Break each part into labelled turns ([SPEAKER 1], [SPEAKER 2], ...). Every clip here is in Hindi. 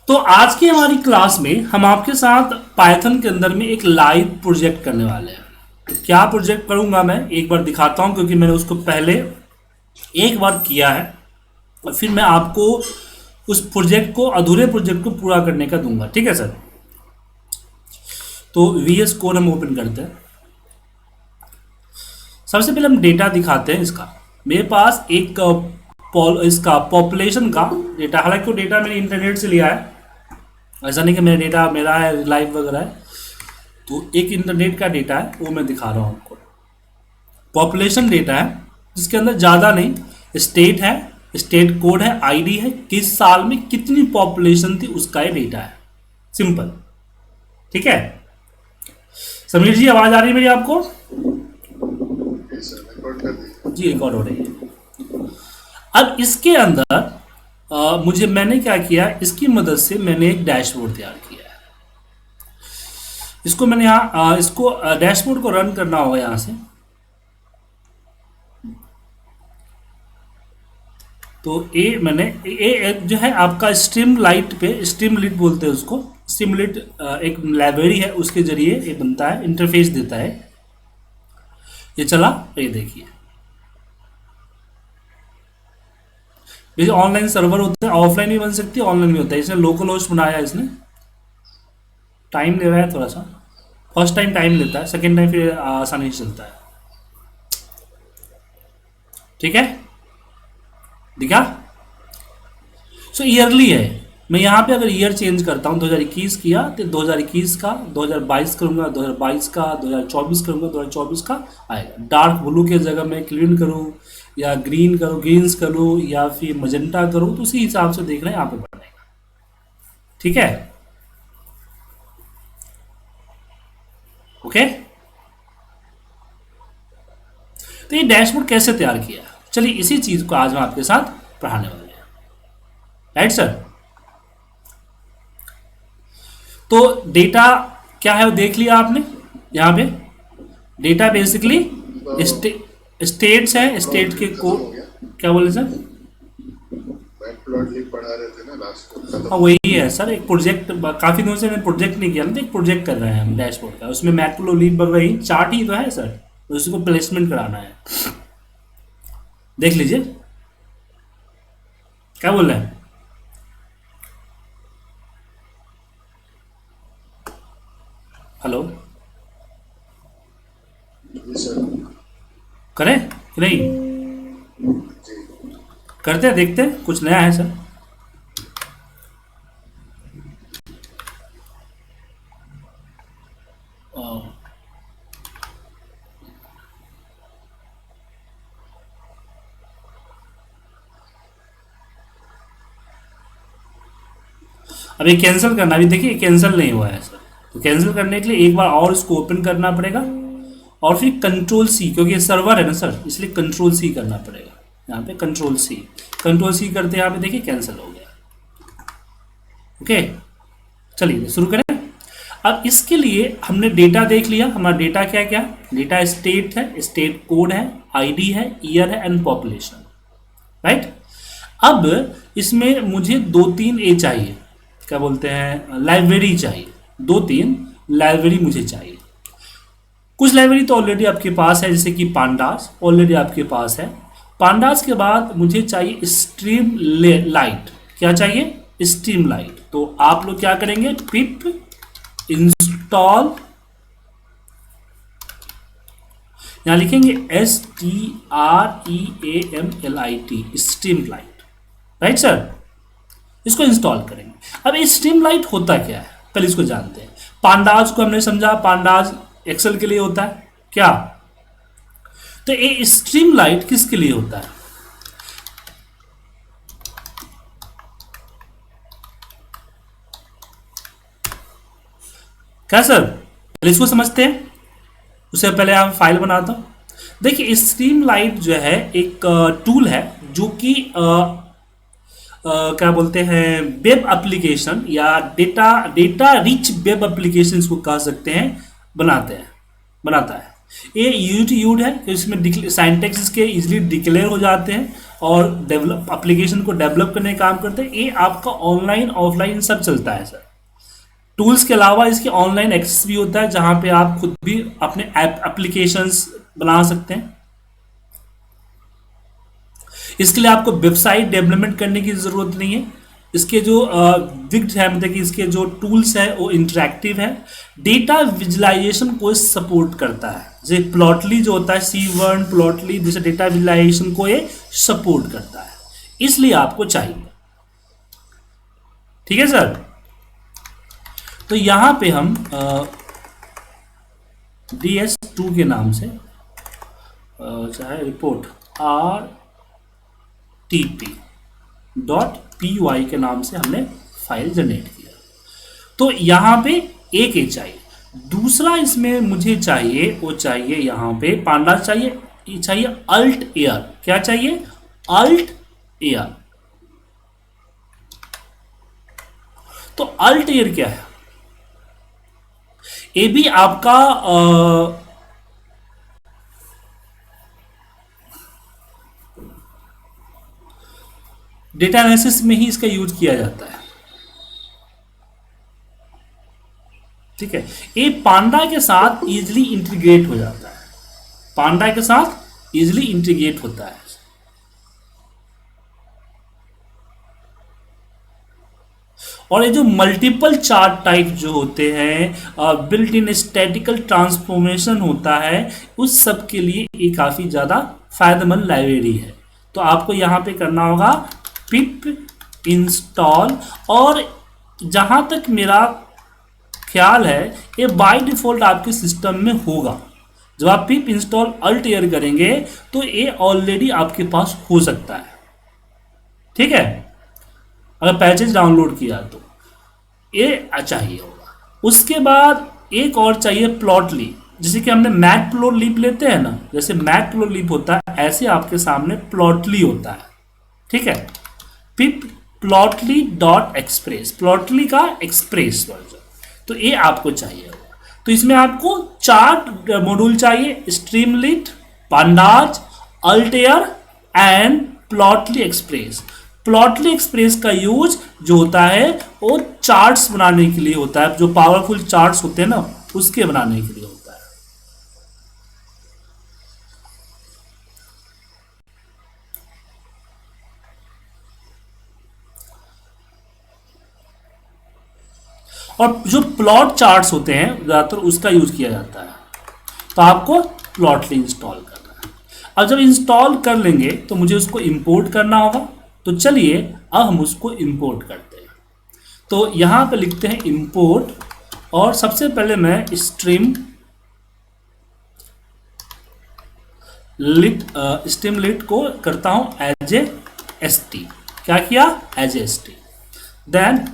[SPEAKER 1] तो आज की हमारी क्लास में हम आपके साथ पाइथन के अंदर में एक लाइव प्रोजेक्ट करने वाले हैं। तो क्या प्रोजेक्ट करूंगा मैं एक बार दिखाता हूं, क्योंकि मैंने उसको पहले एक बार किया है और फिर मैं आपको उस प्रोजेक्ट को, अधूरे प्रोजेक्ट को पूरा करने का दूंगा। ठीक है सर। तो VS कोड हम ओपन करते हैं। सबसे पहले हम डेटा दिखाते हैं इसका। मेरे पास एक इसका पॉपुलेशन का डेटा, हालांकि वो डेटा मैंने इंटरनेट से लिया है, ऐसा नहीं कि मेरा डेटा मेरा है लाइव वगैरह है। तो एक इंटरनेट का डेटा है वो मैं दिखा रहा हूँ आपको। पॉपुलेशन डेटा है जिसके अंदर ज़्यादा नहीं, स्टेट है, स्टेट कोड है, आईडी है, किस साल में कितनी पॉपुलेशन थी उसका ये डेटा है। सिंपल। ठीक है समीर जी, आवाज़ आ रही है मेरी आपको? जी रिकॉर्ड हो रही है। अब इसके अंदर मैंने क्या किया, इसकी मदद से मैंने एक डैशबोर्ड तैयार किया है। इसको मैंने यहाँ इसको डैशबोर्ड को रन करना होगा यहाँ से। तो ये जो है आपका स्ट्रीमलाइट पे, स्ट्रीमलाइट बोलते हैं उसको, स्ट्रीमलाइट एक लाइब्रेरी है, उसके जरिए ये बनता है, इंटरफेस देता है। ये चला, ये देखिए ऑनलाइन सर्वर होते हैं, ऑफलाइन भी बन सकती है, ऑनलाइन भी होता है। इसने लोकल होस्ट बनाया है, इसने टाइम ले रहा है थोड़ा सा। फर्स्ट टाइम टाइम लेता है, सेकेंड टाइम फिर आसानी से चलता है। ठीक है, दिखा? सो ईयरली है। मैं यहाँ पे अगर ईयर चेंज करता हूँ, 2021 किया तो 2021 का, 2022 करूँगा 2022 का, 2024 करूँगा 2024 का आएगा। डार्क ब्लू के जगह मैं क्लीन करूँ या ग्रीन करूँ, ग्रीन्स करूँ या फिर मजेंटा करूँ, तो उसी हिसाब से देखना है यहाँ पे बनेगा। ठीक है, ओके। तो ये डैशबोर्ड कैसे तैयार किया, चलिए इसी चीज को आज हम आपके साथ पढ़ाने वाले हैं। Right sir. तो डेटा क्या है वो देख लिया आपने। यहाँ पे डेटा बेसिकली स्टेट्स है, स्टेट के कोड। क्या बोले सर?
[SPEAKER 2] पढ़ा रहे थे ना लास्ट को।
[SPEAKER 1] हाँ वही है सर, एक प्रोजेक्ट, काफी दिनों से मैंने प्रोजेक्ट नहीं किया ना, तो एक प्रोजेक्ट कर रहे हैं हम डैशबोर्ड का। उसमें मैक्रोलीब बन रही, चार्ट ही तो है सर, तो उसी को प्लेसमेंट कराना है। देख लीजिए क्या बोल रहे हैं। हेलो, करें कि नहीं? करते हैं, देखते हैं, कुछ नया है सर। अब ये कैंसिल करना, अभी देखिए कैंसिल नहीं हुआ है सर। तो कैंसिल करने के लिए एक बार और इसको ओपन करना पड़ेगा और फिर कंट्रोल सी, क्योंकि ये सर्वर है ना सर, इसलिए कंट्रोल सी करना पड़ेगा। यहाँ पे कंट्रोल सी करते यहाँ पे देखिए कैंसिल हो गया। ओके चलिए शुरू करें। अब इसके लिए हमने डेटा देख लिया। हमारा डेटा क्या क्या, डेटा स्टेट है, स्टेट कोड है, आईडी है, ईयर है एंड पॉपुलेशन। राइट। अब इसमें मुझे 2-3 ए चाहिए, क्या बोलते हैं, लाइब्रेरी चाहिए। 2-3 लाइब्रेरी मुझे चाहिए। कुछ लाइब्रेरी तो ऑलरेडी आपके पास है, जैसे कि पांडास ऑलरेडी आपके पास है। पांडास के बाद मुझे चाहिए स्ट्रीम लाइट। क्या चाहिए? Stream light. तो आप लोग क्या करेंगे, पिप इंस्टॉल, यहां लिखेंगे STREAMLIT, stream light. Right sir, इसको इंस्टॉल करेंगे। अब ये स्ट्रीम लाइट होता क्या है, पहले इसको जानते हैं। पांडाज को हमने समझा, पांडाज एक्सेल के लिए होता है क्या। तो ये स्ट्रीम लाइट किसके लिए होता है? क्या सर, पहले इसको समझते हैं, उससे पहले आप फाइल बनाता हूं। देखिए स्ट्रीम लाइट जो है एक टूल है जो कि क्या बोलते हैं, वेब एप्लीकेशन या डेटा रिच वेब एप्लीकेशन को कह सकते हैं, बनाता है। ये यूड है, इसमें सिंटैक्स इसके इजीली डिक्लेयर हो जाते हैं और डेवलप एप्लीकेशन को डेवलप करने का काम करते हैं। ये आपका ऑनलाइन ऑफलाइन सब चलता है सर। टूल्स के अलावा इसके ऑनलाइन एक्सेस भी होता है, जहां पे आप खुद भी अपने ऐप एप्लीकेशंस बना सकते हैं। इसके लिए आपको वेबसाइट डेवलपमेंट करने की ज़रूरत नहीं है। इसके जो विक्ट है, मतलब कि इसके जो टूल्स है वो इंटरेक्टिव है, डेटा विजुलाइजेशन को सपोर्ट करता है। जैसे प्लॉटली जो होता है, C1 प्लॉटली जैसे डेटा विजुलाइजेशन को ये सपोर्ट करता है, इसलिए आपको चाहिए। ठीक है सर। तो यहां पे हम DS2 के नाम से चाहे रिपोर्ट RTP.py के नाम से हमने फाइल जनरेट किया। तो यहाँ पे एक ये चाहिए। दूसरा इसमें मुझे चाहिए, वो चाहिए यहाँ पे पांडा चाहिए, ये चाहिए अल्ट एयर। क्या चाहिए? Altair. तो अल्ट एयर क्या है? ये भी आपका डेटा एनालिसिस में ही इसका यूज किया जाता है। ठीक है, ये पांडा के साथ इजीली इंटीग्रेट हो जाता है, पांडा के साथ इजीली इंटीग्रेट होता है। और ये जो मल्टीपल चार्ट टाइप जो होते हैं, बिल्ट इन स्टैटिकल ट्रांसफॉर्मेशन होता है, उस सब के लिए ये काफ़ी ज़्यादा फायदेमंद लाइब्रेरी है। तो आपको यहाँ पे करना होगा पिप इंस्टॉल। और जहाँ तक मेरा ख्याल है ये बाय डिफ़ॉल्ट आपके सिस्टम में होगा। जब आप पिप इंस्टॉल अल्ट एयर करेंगे तो ये ऑलरेडी आपके पास हो सकता है। ठीक है, अगर पैचेज डाउनलोड किया तो ये चाहिए होगा। उसके बाद एक और चाहिए प्लॉटली। जैसे कि हमने मैट प्लॉटलिप लेते हैं ना, जैसे मैट प्लॉटलिप होता है ऐसे आपके सामने प्लॉटली होता है। ठीक है, पिप प्लॉटली डॉट एक्सप्रेस, प्लॉटली का एक्सप्रेस वर्जन, तो ये आपको चाहिए होगा। तो इसमें आपको 4 मॉड्यूल चाहिए, Streamlit, pandas, Altair and Plotly Express. Plotly Express का यूज जो होता है वो चार्ट्स बनाने के लिए होता है, जो पावरफुल चार्ट्स होते हैं ना उसके बनाने के लिए होता है। और जो प्लॉट चार्ट्स होते हैं ज़्यादातर उसका यूज किया जाता है। तो आपको प्लॉटली इंस्टॉल करना है। अब जब इंस्टॉल कर लेंगे तो मुझे उसको इंपोर्ट करना होगा। तो चलिए अब हम उसको इंपोर्ट करते हैं। तो यहाँ पे लिखते हैं इंपोर्ट, और सबसे पहले मैं स्ट्रीमलीट को करता हूँ एज ए ST। क्या किया? As a ST। Then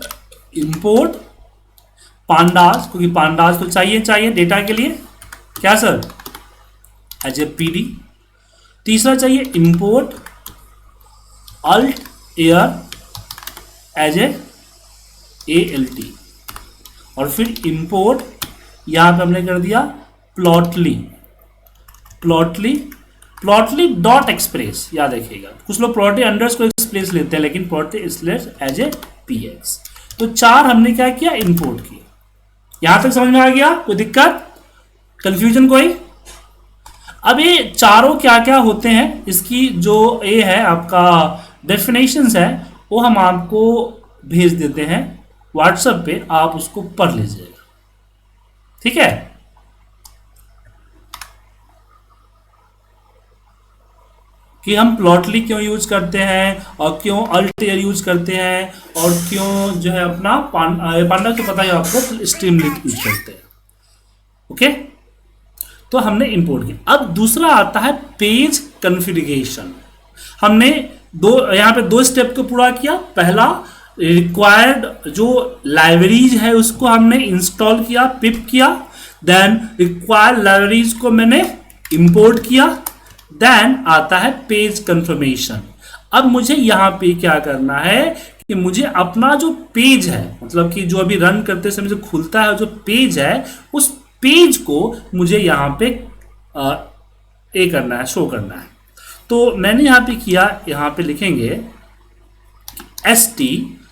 [SPEAKER 1] import pandas, क्योंकि पांडास तो चाहिए डेटा के लिए। क्या सर? As a PD। तीसरा चाहिए import Altair as a ALT। और फिर इंपोर्ट यहाँ पे हमने कर दिया प्लॉटली डॉट एक्सप्रेस। याद रखिएगा, कुछ लोग प्लॉटली अंडर्स को एक्सप्रेस लेते हैं, लेकिन Plotly slash as a PX। तो 4 हमने क्या किया? इंपोर्ट किया। यहां तक समझ में आ गया? कोई दिक्कत, कंफ्यूजन कोई? अब ये चारों क्या क्या होते हैं, इसकी जो ये है आपका डेफिनेशंस है वो हम आपको भेज देते हैं व्हाट्सएप पे, आप उसको पढ़ लीजिएगा। ठीक है, कि हम प्लॉटली क्यों यूज करते हैं और क्यों अल्ट एयर यूज करते हैं और क्यों जो है अपना पांडा तो पता है आपको, स्ट्रीमलीट यूज करते हैं। ओके, तो हमने इंपोर्ट किया। अब दूसरा आता है पेज कॉन्फ़िगरेशन। हमने यहाँ पे 2 स्टेप को पूरा किया। पहला, रिक्वायर्ड जो लाइब्रेरीज है उसको हमने इंस्टॉल किया, पिप किया। देन रिक्वायर्ड लाइब्रेरीज को मैंने इंपोर्ट किया। देन आता है पेज कन्फर्मेशन। अब मुझे यहाँ पे क्या करना है कि मुझे अपना जो पेज है, मतलब कि जो अभी रन करते समय जो खुलता है जो पेज है, उस पेज को मुझे यहाँ पे करना है, शो करना है। तो मैंने यहाँ पे किया, यहाँ पे लिखेंगे ST,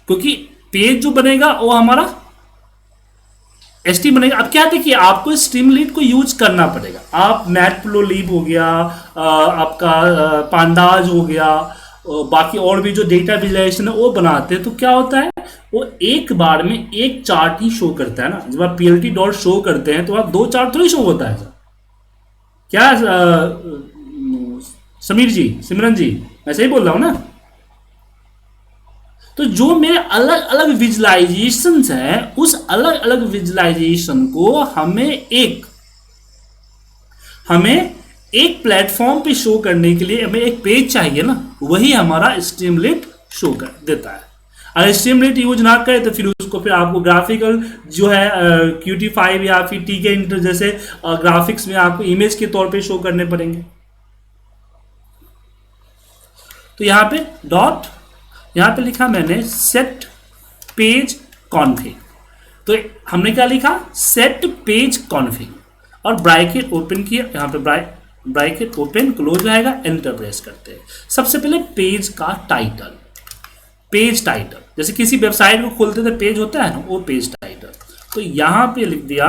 [SPEAKER 1] क्योंकि पेज जो बनेगा वो हमारा ST बनेगा। अब क्या देखिए, आपको स्ट्रीमलीट को यूज करना पड़ेगा। आप मैटप्लोलिब हो गया, आपका पांडाज हो गया, बाकी और भी जो डेटा विजुअलाइजेशन है वो बनाते हैं, तो क्या होता है, वो एक बार में एक चार्ट ही शो करता है ना। जब आप PLT डॉट शो करते हैं तो आप दो चार्ट थोड़ी शो होता है सर। क्या समीर जी, सिमरन जी, मैं सही बोल रहा हूं ना? तो जो मेरे अलग अलग विजुलाइजेशन है, उस अलग अलग विजुलाइजेशन को हमें एक प्लेटफॉर्म पे शो करने के लिए हमें एक पेज चाहिए ना, वही हमारा स्ट्रीमलेट शो कर देता है। अगर स्ट्रीमलेट यूज ना करे तो फिर उसको फिर आपको ग्राफिकल जो है QT5 या फिर TK इंटर जैसे ग्राफिक्स में आपको इमेज के तौर पे शो करने पड़ेंगे। तो यहाँ पे डॉट, यहाँ पे लिखा मैंने सेट पेज कॉन्फिग। तो हमने क्या लिखा, सेट पेज कॉन्फिग, और ब्रैकेट ओपन किया, यहाँ पे ब्रैकेट ओपन क्लोज आएगा, एंटर प्रेस करते हैं। सबसे पहले पेज का टाइटल, पेज टाइटल, जैसे किसी वेबसाइट को खोलते थे पेज होता है ना, वो पेज टाइटल। तो यहाँ पे लिख दिया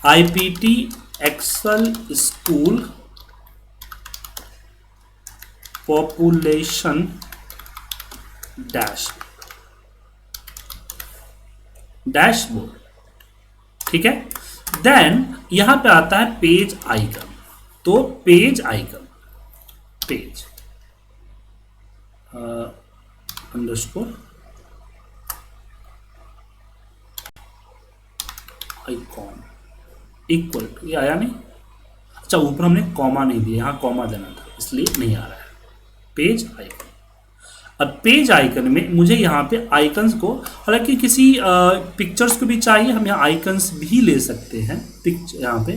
[SPEAKER 1] IPT excel school population dashboard, ठीक है। देन यहां पे आता है पेज आइकन। तो page icon, page underscore icon equal to, ये आया नहीं, अच्छा ऊपर हमने कॉमा नहीं दिया, यहां कॉमा देना था इसलिए नहीं आ रहा है। पेज आइकन, अब पेज आइकन में मुझे यहाँ पे आइकन्स को, हालांकि किसी पिक्चर्स को भी चाहिए, हम यहाँ आइकन्स भी ले सकते हैं पिक्चर यहाँ पे।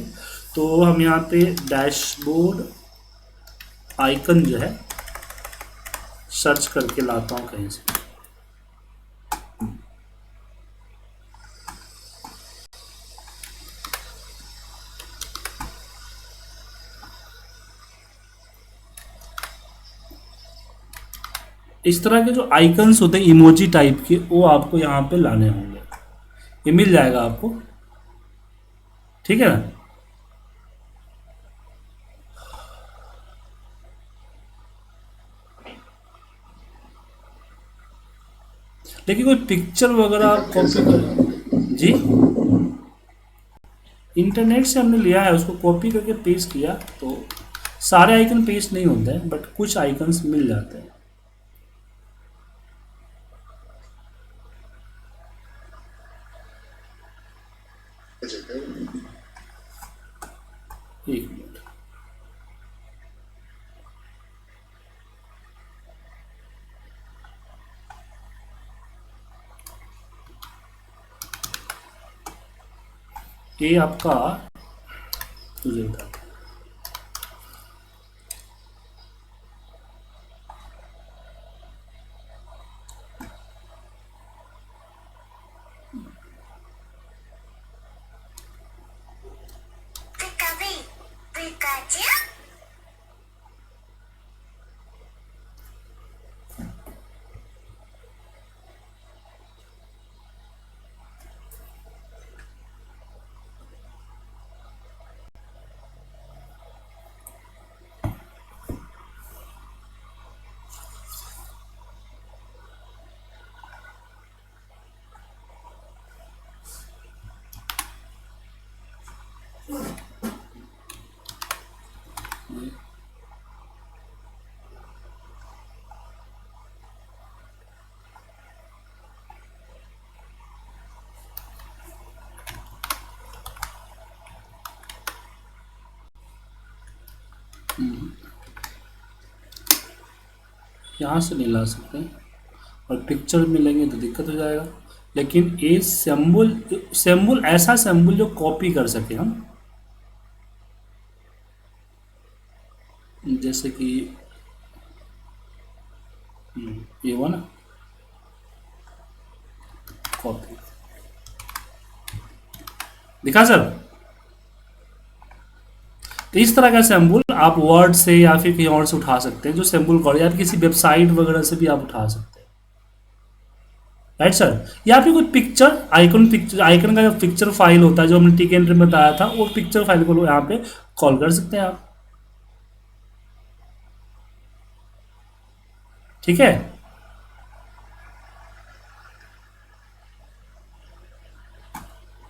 [SPEAKER 1] तो हम यहाँ पे डैशबोर्ड आइकन जो है सर्च करके लाता हूँ कहीं से। इस तरह के जो आइकन्स होते हैं इमोजी टाइप के, वो आपको यहाँ पे लाने होंगे, ये मिल जाएगा आपको, ठीक है ना। लेकिन कोई पिक्चर वगैरह आप कॉपी कर जी, इंटरनेट से हमने लिया है, उसको कॉपी करके पेस्ट किया, तो सारे आइकन पेस्ट नहीं होते हैं, बट कुछ आइकन्स मिल जाते हैं। एक मिनट, ये आपका तुझे बता, यहाँ से नहीं ला सकते, और पिक्चर मिलेंगे तो दिक्कत हो जाएगा। लेकिन ये सैम्बुल ऐसा सैम्बुल जो कॉपी कर सके हम, जैसे कि ये हुआ ना कॉपी, दिखा सर। तो इस तरह का सिंबल आप वर्ड से या फिर कहीं और से उठा सकते हैं, जो सिंबल कोड या फिर किसी वेबसाइट वगैरह से भी आप उठा सकते हैं, राइट सर। या फिर कोई पिक्चर आइकन का जो पिक्चर फाइल होता है जो हमने टी एंट्री में बताया था, वो पिक्चर फाइल को यहाँ पे कॉल कर सकते हैं आप, ठीक है।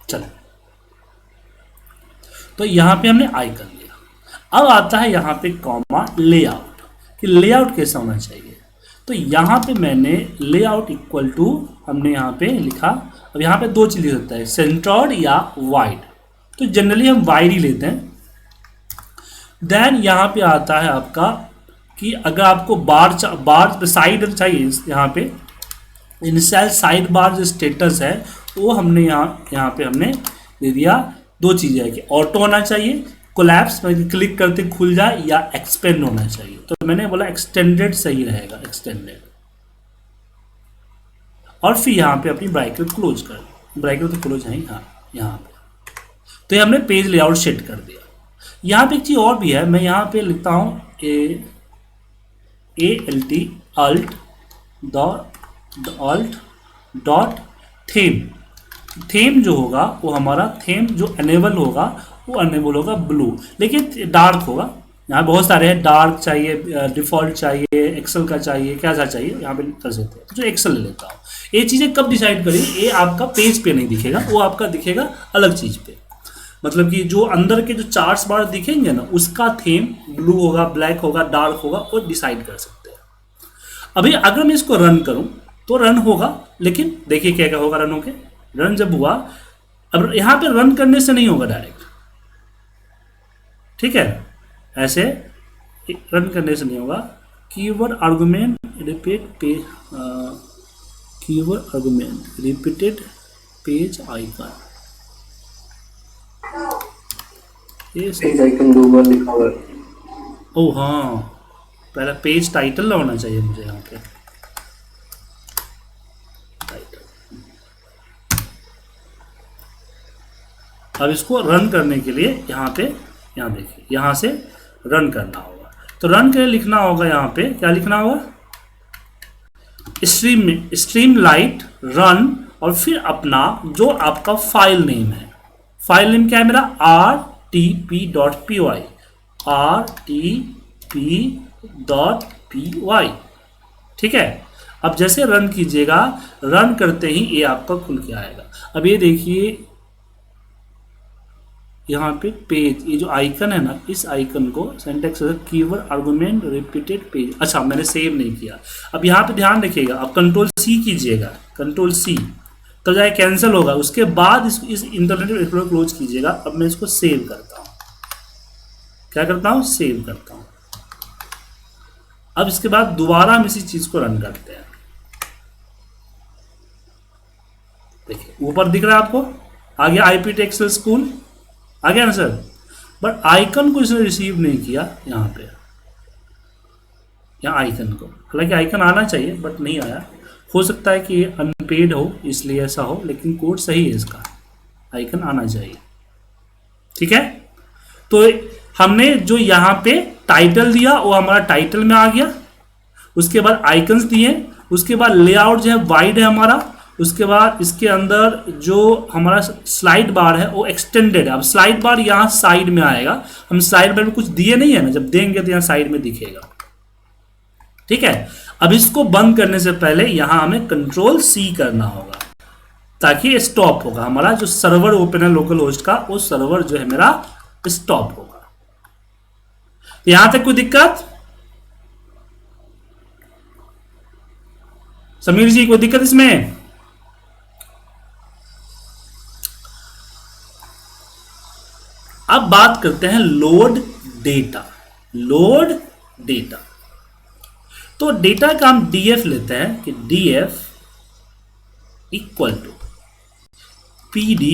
[SPEAKER 1] चलो, तो यहाँ पे हमने आइकन लिया। अब आता है यहाँ पे कॉमा लेआउट, कि लेआउट कैसा होना चाहिए। तो यहाँ पे मैंने लेआउट इक्वल टू हमने यहाँ पे लिखा। अब यहाँ पे दो चीज़ लिख सकता है, सेंटर्ड या वाइड। तो जनरली हम वाइड ही लेते हैं। देन यहाँ पे आता है आपका कि अगर आपको बार साइड चाहिए, यहाँ पे इनिशियल साइड बार जो स्टेटस है वो हमने यहाँ पे हमने दे दिया। दो चीज़ें है कि ऑटो होना चाहिए, कोलैप्स क्लिक करते खुल जाए, या एक्सपेंड होना चाहिए। तो मैंने बोला एक्सटेंडेड सही रहेगा, एक्सटेंडेड। और फिर यहाँ पे अपनी ब्रैकेट क्लोज कर, ब्रैकेट तो क्लोज है यहाँ पे। तो ये हमने पेज लेआउट सेट कर दिया। यहाँ पे एक चीज़ और भी है, मैं यहाँ पे लिखता हूँ alt डॉट थीम। थीम जो होगा वो हमारा थीम जो एनेबल होगा वो एनेबल होगा ब्लू, लेकिन डार्क होगा। यहाँ बहुत सारे हैं, डार्क चाहिए, डिफॉल्ट चाहिए, एक्सेल का चाहिए, क्या सा चाहिए, यहाँ पे कर सकते हैं। तो एक्सेल ले लेता हूँ। ये चीज़ें कब डिसाइड करें, ये आपका पेज पे नहीं दिखेगा, वो आपका दिखेगा अलग चीज़ पे। मतलब कि जो अंदर के जो चार्ट्स बार दिखेंगे ना, उसका थीम ब्लू होगा, ब्लैक होगा, डार्क होगा, वो डिसाइड कर सकते हैं। अभी अगर मैं इसको रन करूं तो रन होगा, लेकिन देखिए क्या क्या होगा रन होके। रन जब हुआ, अब यहाँ पे रन करने से नहीं होगा डायरेक्ट, ठीक है, ऐसे रन करने से नहीं होगा। Keyword argument repeat page, keyword argument repeated page icon,
[SPEAKER 3] page icon दो बार लिखा हुआ है।
[SPEAKER 1] ओ हाँ, पहला पेज टाइटल होना चाहिए मुझे यहाँ पे, टाइटल। अब इसको रन करने के लिए यहाँ पे, यहाँ देखिए, यहाँ से रन करना होगा। तो रन के लिए लिखना होगा, यहाँ पे क्या लिखना होगा, स्ट्रीम लाइट रन, और फिर अपना जो आपका फाइल नेम है, फाइल नेम क्या है मेरा, rtp.py, rtp.py, ठीक है। अब जैसे रन कीजिएगा, रन करते ही ये आपका खुल के आएगा। अब ये देखिए यहाँ पे पेज, ये जो आइकन है ना, इस आइकन को syntax keyword argument repeated page, अच्छा मैंने सेव नहीं किया। अब यहाँ पे ध्यान रखिएगा, अब कंट्रोल सी कीजिएगा, कंट्रोल सी, तो जाए कैंसिल होगा। उसके बाद इस इंटरनेट एक्सप्लोरर क्लोज कीजिएगा। अब मैं इसको सेव करता हूँ, क्या करता हूँ, सेव करता हूँ। अब इसके बाद दोबारा हम इसी चीज को रन करते हैं। देखिए ऊपर दिख रहा है आपको, आ गया IPT एक्सेल स्कूल, आ गया ना सर। बट आइकन को इसने रिसीव नहीं किया यहाँ पे, यहाँ आइकन को, हालांकि आइकन आना चाहिए बट नहीं आया। हो सकता है कि अनपेड हो इसलिए ऐसा हो, लेकिन कोड सही है इसका, आइकन आना चाहिए, ठीक है। तो हमने जो यहाँ पे टाइटल दिया वो हमारा टाइटल में आ गया, उसके बाद आइकन्स दिए, उसके बाद लेआउट जो है वाइड है हमारा, उसके बाद इसके अंदर जो हमारा स्लाइड बार है वो एक्सटेंडेड है। अब स्लाइड बार यहाँ साइड में आएगा, हम स्लाइड बार में कुछ दिए नहीं है ना, जब देंगे तो यहाँ साइड में दिखेगा, ठीक है। अब इसको बंद करने से पहले यहाँ हमें कंट्रोल C करना होगा, ताकि स्टॉप होगा हमारा जो सर्वर ओपन है लोकल होस्ट का, वो सर्वर जो है मेरा स्टॉप होगा। यहां तक कोई दिक्कत, समीर जी कोई दिक्कत इसमें? अब बात करते हैं लोड डेटा। लोड डेटा, तो डेटा का हम DF लेते हैं कि DF equal to PD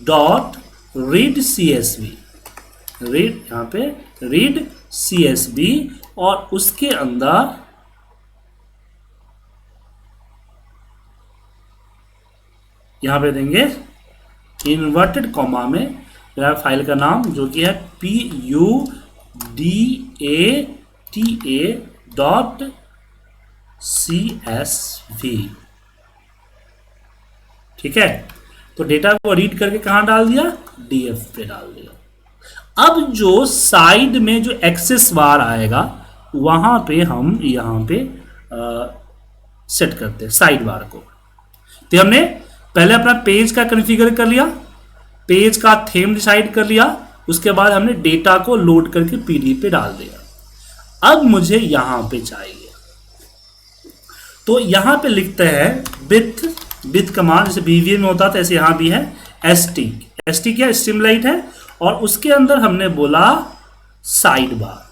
[SPEAKER 1] dot read CSV, read यहाँ पे रीड CSV, और उसके अंदर यहाँ पे देंगे इन्वर्टेड कॉमा में मेरा फाइल का नाम जो कि है PUDATA.CSV। ठीक है, तो डेटा को रीड करके कहाँ डाल दिया, DF पे डाल दिया। अब जो साइड में जो एक्सेस बार आएगा वहां पे हम यहाँ पे सेट करते हैं साइड बार को। तो हमने पहले अपना पेज का कॉन्फ़िगर कर लिया, पेज का थीम डिसाइड कर लिया, उसके बाद हमने डेटा को लोड करके पीडीएफ पे डाल दिया। अब मुझे यहां पे चाहिए, तो यहां पे लिखते हैं विथ कमांड, जैसे बीवीए में होता था ऐसे यहां भी है एसटी क्या स्ट्रीमलाइट है, और उसके अंदर हमने बोला साइड बार।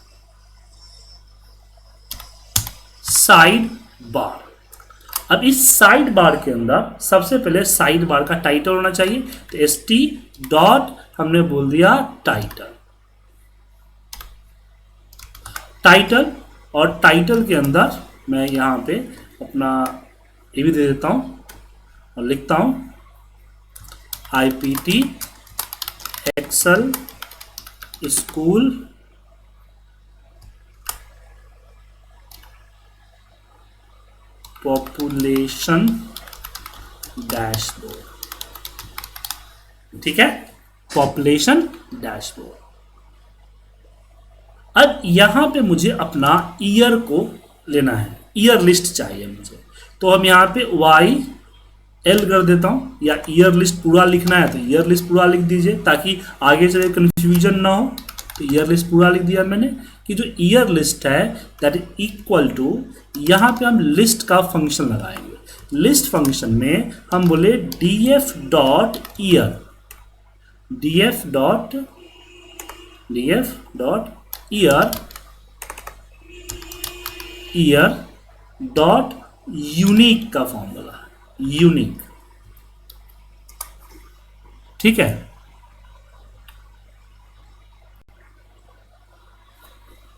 [SPEAKER 1] अब इस साइड बार के अंदर सबसे पहले साइड बार का टाइटल होना चाहिए, तो st डॉट हमने बोल दिया टाइटल, और टाइटल के अंदर मैं यहाँ पे अपना ये भी दे देता हूँ और लिखता हूँ IPT excel school population dashboard. ठीक है, पॉपुलेशन डैशबोर्ड। अब यहां पे मुझे अपना ईयर को लेना है, ईयर लिस्ट चाहिए मुझे, तो हम यहां पे YL कर देता हूं, या ईयर लिस्ट पूरा लिखना है तो ईयर लिस्ट पूरा लिख दीजिए ताकि आगे चले कंफ्यूजन ना हो। तो ईयर लिस्ट पूरा लिख दिया मैंने कि जो ईयर लिस्ट है दैट इज इक्वल टू, यहाँ पे हम लिस्ट का फंक्शन लगाएंगे। लिस्ट फंक्शन में हम बोले df dot year dot unique का फॉर्मूला, यूनिक। ठीक है,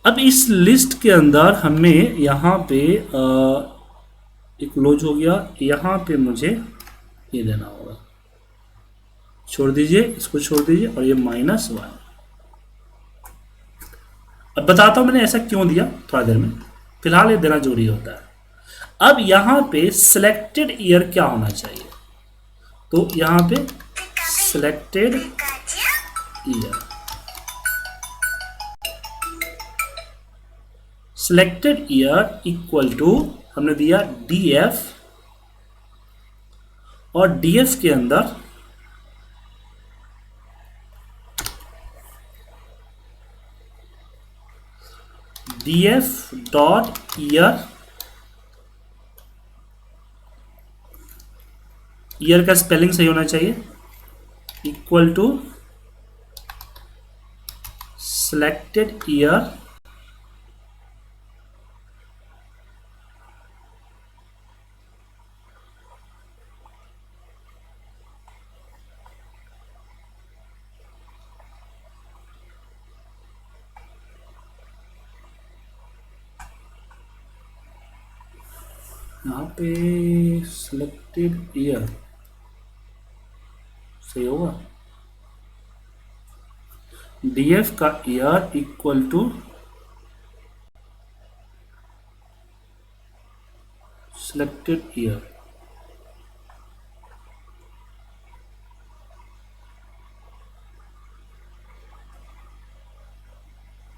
[SPEAKER 1] अब इस लिस्ट के अंदर हमें यहाँ पे एक क्लोज हो गया, यहाँ पे मुझे ये देना होगा, छोड़ दीजिए इसको, छोड़ दीजिए, और ये -1। अब बताता हूँ मैंने ऐसा क्यों दिया थोड़ा देर में, फिलहाल ये देना जरूरी होता है। अब यहाँ पे सिलेक्टेड ईयर क्या होना चाहिए, तो यहाँ पे selected year, selected year equal to हमने दिया DF, और DF के अंदर DF डॉट ईयर का स्पेलिंग सही होना चाहिए, इक्वल टू सिलेक्टेड ईयर यहाँ पे सिलेक्टेड ईयर सही होगा, DF का year equal to selected year.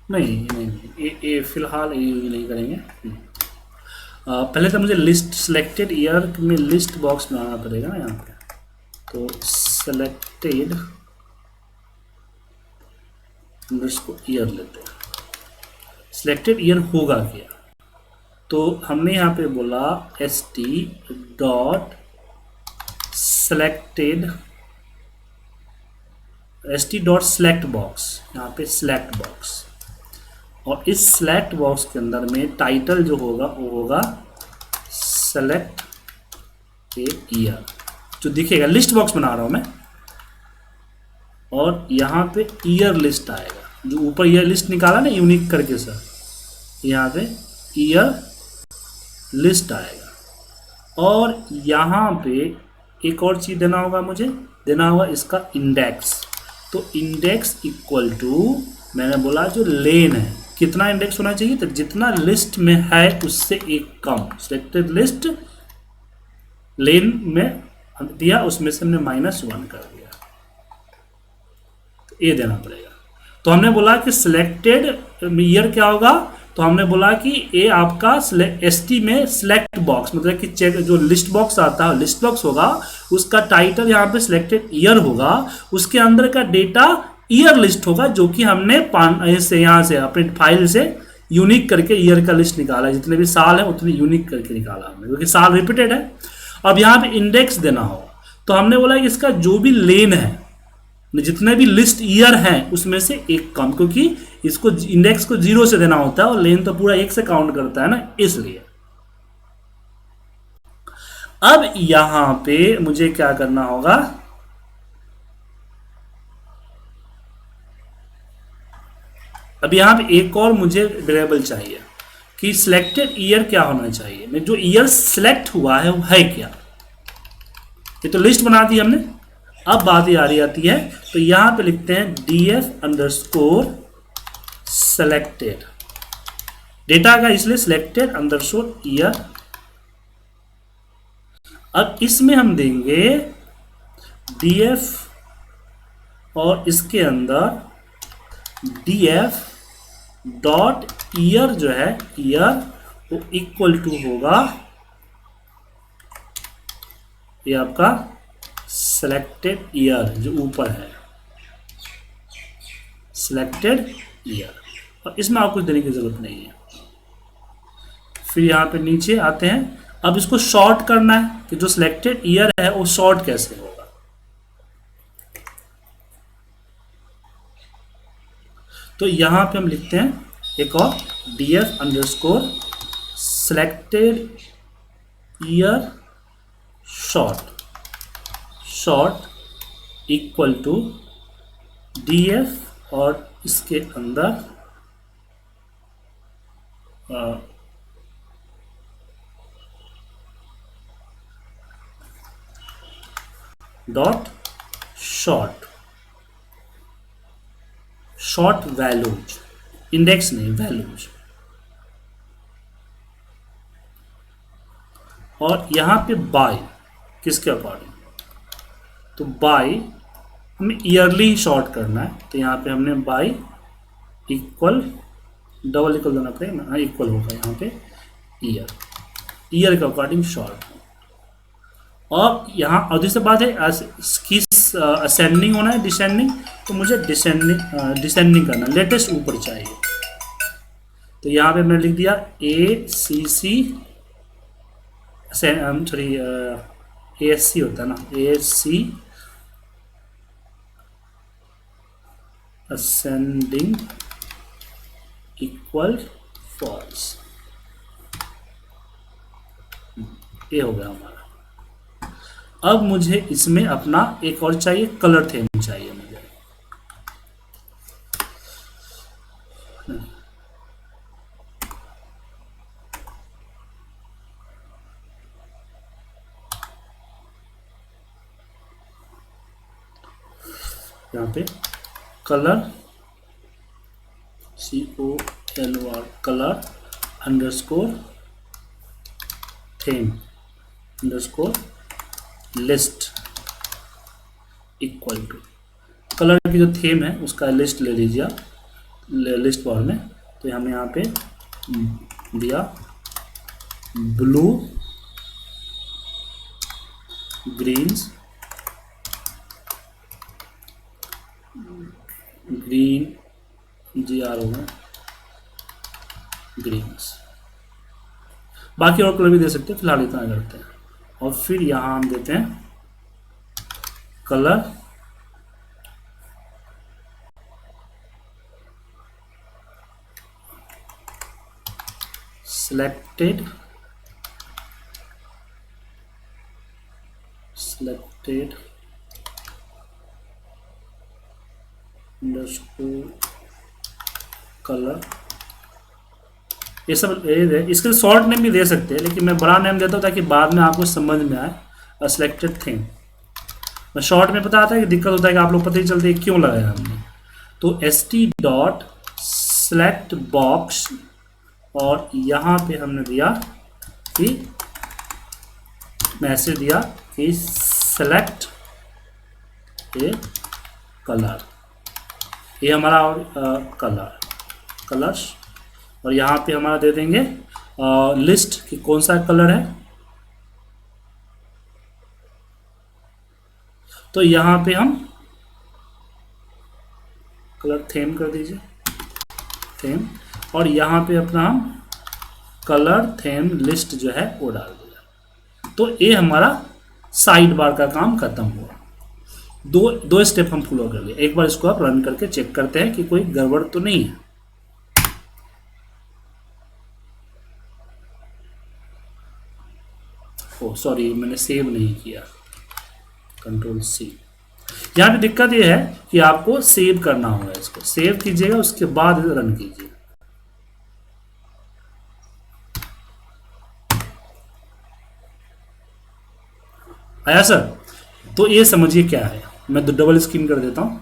[SPEAKER 1] नहीं, ये फिलहाल ये नहीं करेंगे। पहले तो मुझे लिस्ट सिलेक्टेड ईयर में लिस्ट बॉक्स बनाना पड़ेगा ना यहाँ पे, तो सिलेक्टेड इसको ईयर लेते हैं, सिलेक्टेड ईयर होगा क्या, तो हमने यहाँ पे बोला ST डॉट सिलेक्ट बॉक्स, यहाँ पे सिलेक्ट बॉक्स, और इस सिलेक्ट बॉक्स के अंदर में टाइटल जो होगा वो होगा सेलेक्ट ईयर, जो दिखेगा, लिस्ट बॉक्स बना रहा हूं मैं, और यहाँ पे ईयर लिस्ट आएगा, जो ऊपर ईयर लिस्ट निकाला ना यूनिक करके सर, यहाँ पे ईयर लिस्ट आएगा। और यहाँ पे एक और चीज़ देना होगा मुझे, देना होगा इसका इंडेक्स, तो इंडेक्स इक्वल टू, मैंने बोला जो लेन है, कितना इंडेक्स होना चाहिए, तो जितना लिस्ट में है उससे एक कम। सिलेक्टेड लिस्ट लेन में दिया, उसमें से हमने -1 कर दिया, तो ये देना पड़ेगा। तो हमने बोला कि सिलेक्टेड ईयर क्या होगा, तो हमने बोला कि ये आपका एसटी में सिलेक्ट बॉक्स, मतलब कि चेक जो लिस्ट बॉक्स आता है, लिस्ट बॉक्स होगा, उसका टाइटल यहाँ पे सिलेक्टेड ईयर होगा, उसके अंदर का डेटा ईयर लिस्ट होगा, जो कि हमने यहाँ से अपने फाइल से यूनिक करके ईयर का लिस्ट निकाला, जितने भी साल है उतने यूनिक करके निकाला हमने, क्योंकि साल रिपीटेड है। अब यहाँ पे इंडेक्स देना होगा, तो हमने बोला कि इसका जो भी लेन है, जितने भी लिस्ट ईयर हैं उसमें से एक कम, क्योंकि इसको इंडेक्स को 0 से देना होता है और लेन तो पूरा 1 से काउंट करता है ना, इसलिए। अब यहां पे मुझे क्या करना होगा, अब यहां पे एक और मुझे वेरिएबल चाहिए कि सिलेक्टेड ईयर क्या होना चाहिए, मैं जो ईयर सिलेक्ट हुआ है वो है क्या। ये तो लिस्ट बना दी हमने, अब बात ये आ रही आती है, तो यहां पे लिखते हैं df_selected, डेटा का इसलिए selected_year। अब इसमें हम देंगे df और इसके अंदर df.year जो है ईयर, वो इक्वल टू होगा ये आपका सिलेक्टेड ईयर जो ऊपर है, सिलेक्टेड ईयर, और इसमें आपको कुछ देने की जरूरत नहीं है। फिर यहाँ पे नीचे आते हैं, अब इसको शॉर्ट करना है कि जो सिलेक्टेड ईयर है वो शॉर्ट कैसे होगा। तो यहाँ पे हम लिखते हैं एक और df_selected year short equal to df और इसके अंदर डॉट शॉर्ट वैल्यूज, इंडेक्स नहीं वैल्यूज। और यहां पे बाय किसके अकॉर्डिंग, तो बाय हमें ईयरली शॉर्ट करना है, तो यहाँ पे हमने बाय इक्वल डबल इक्वल देना पड़ेगा ना, इक्वल होगा यहाँ पे ईयर के अकॉर्डिंग शॉर्ट। और यहाँ और दूसरी बात है किस असेंडिंग होना है डिसेंडिंग, तो मुझे डिसेंडिंग करना, लेटेस्ट ऊपर चाहिए। तो यहाँ पे मैंने लिख दिया ACC सॉरी ASC होता है ना, ASC असेंडिंग इक्वल फॉल्स, ये हो गया हमारा। अब मुझे इसमें अपना एक और चाहिए, कलर थीम चाहिए मुझे। यहाँ पे colour COLR colour underscore theme underscore list equal to, colour की जो थीम है उसका लिस्ट ले लीजिए लिस्ट बार में। तो हमने यहाँ पे दिया ब्लू ग्रीन्स ग्रीन GR होगा ग्रीन्स, बाकी और कलर भी दे सकते हैं, फिलहाल इतना करते हैं। और फिर यहाँ हम देते हैं कलर सिलेक्टेड अंडरस्कोर कलर, ये सब इसके शॉर्ट नेम भी दे सकते हैं, लेकिन मैं बड़ा नेम देता हूँ ताकि बाद में आपको समझ में आए। सिलेक्टेड थीम मैं शॉर्ट में पता आता है कि दिक्कत होता है कि आप लोग पता ही चलते हैं क्यों लगाया हमने। तो st.select बॉक्स और यहाँ पे हमने दिया कि मैसेज दिया कि सेलेक्ट ए कलर, ये हमारा कलर्स, और यहाँ पे हमारा दे देंगे लिस्ट कि कौन सा कलर है। तो यहाँ पे हम कलर थीम कर दीजिए, थीम, और यहाँ पे अपना हम कलर थीम लिस्ट जो है वो डाल दिया। तो ये हमारा साइड बार का काम खत्म हुआ। दो स्टेप हम फॉलो कर लिए। एक बार इसको आप रन करके चेक करते हैं कि कोई गड़बड़ तो नहीं है। ओ सॉरी, मैंने सेव नहीं किया, कंट्रोल सी। यहाँ पे दिक्कत ये है कि आपको सेव करना होगा, इसको सेव कीजिएगा उसके बाद रन कीजिए। आया सर? तो ये समझिए क्या है, मैं तो डबल स्क्रीन कर देता हूं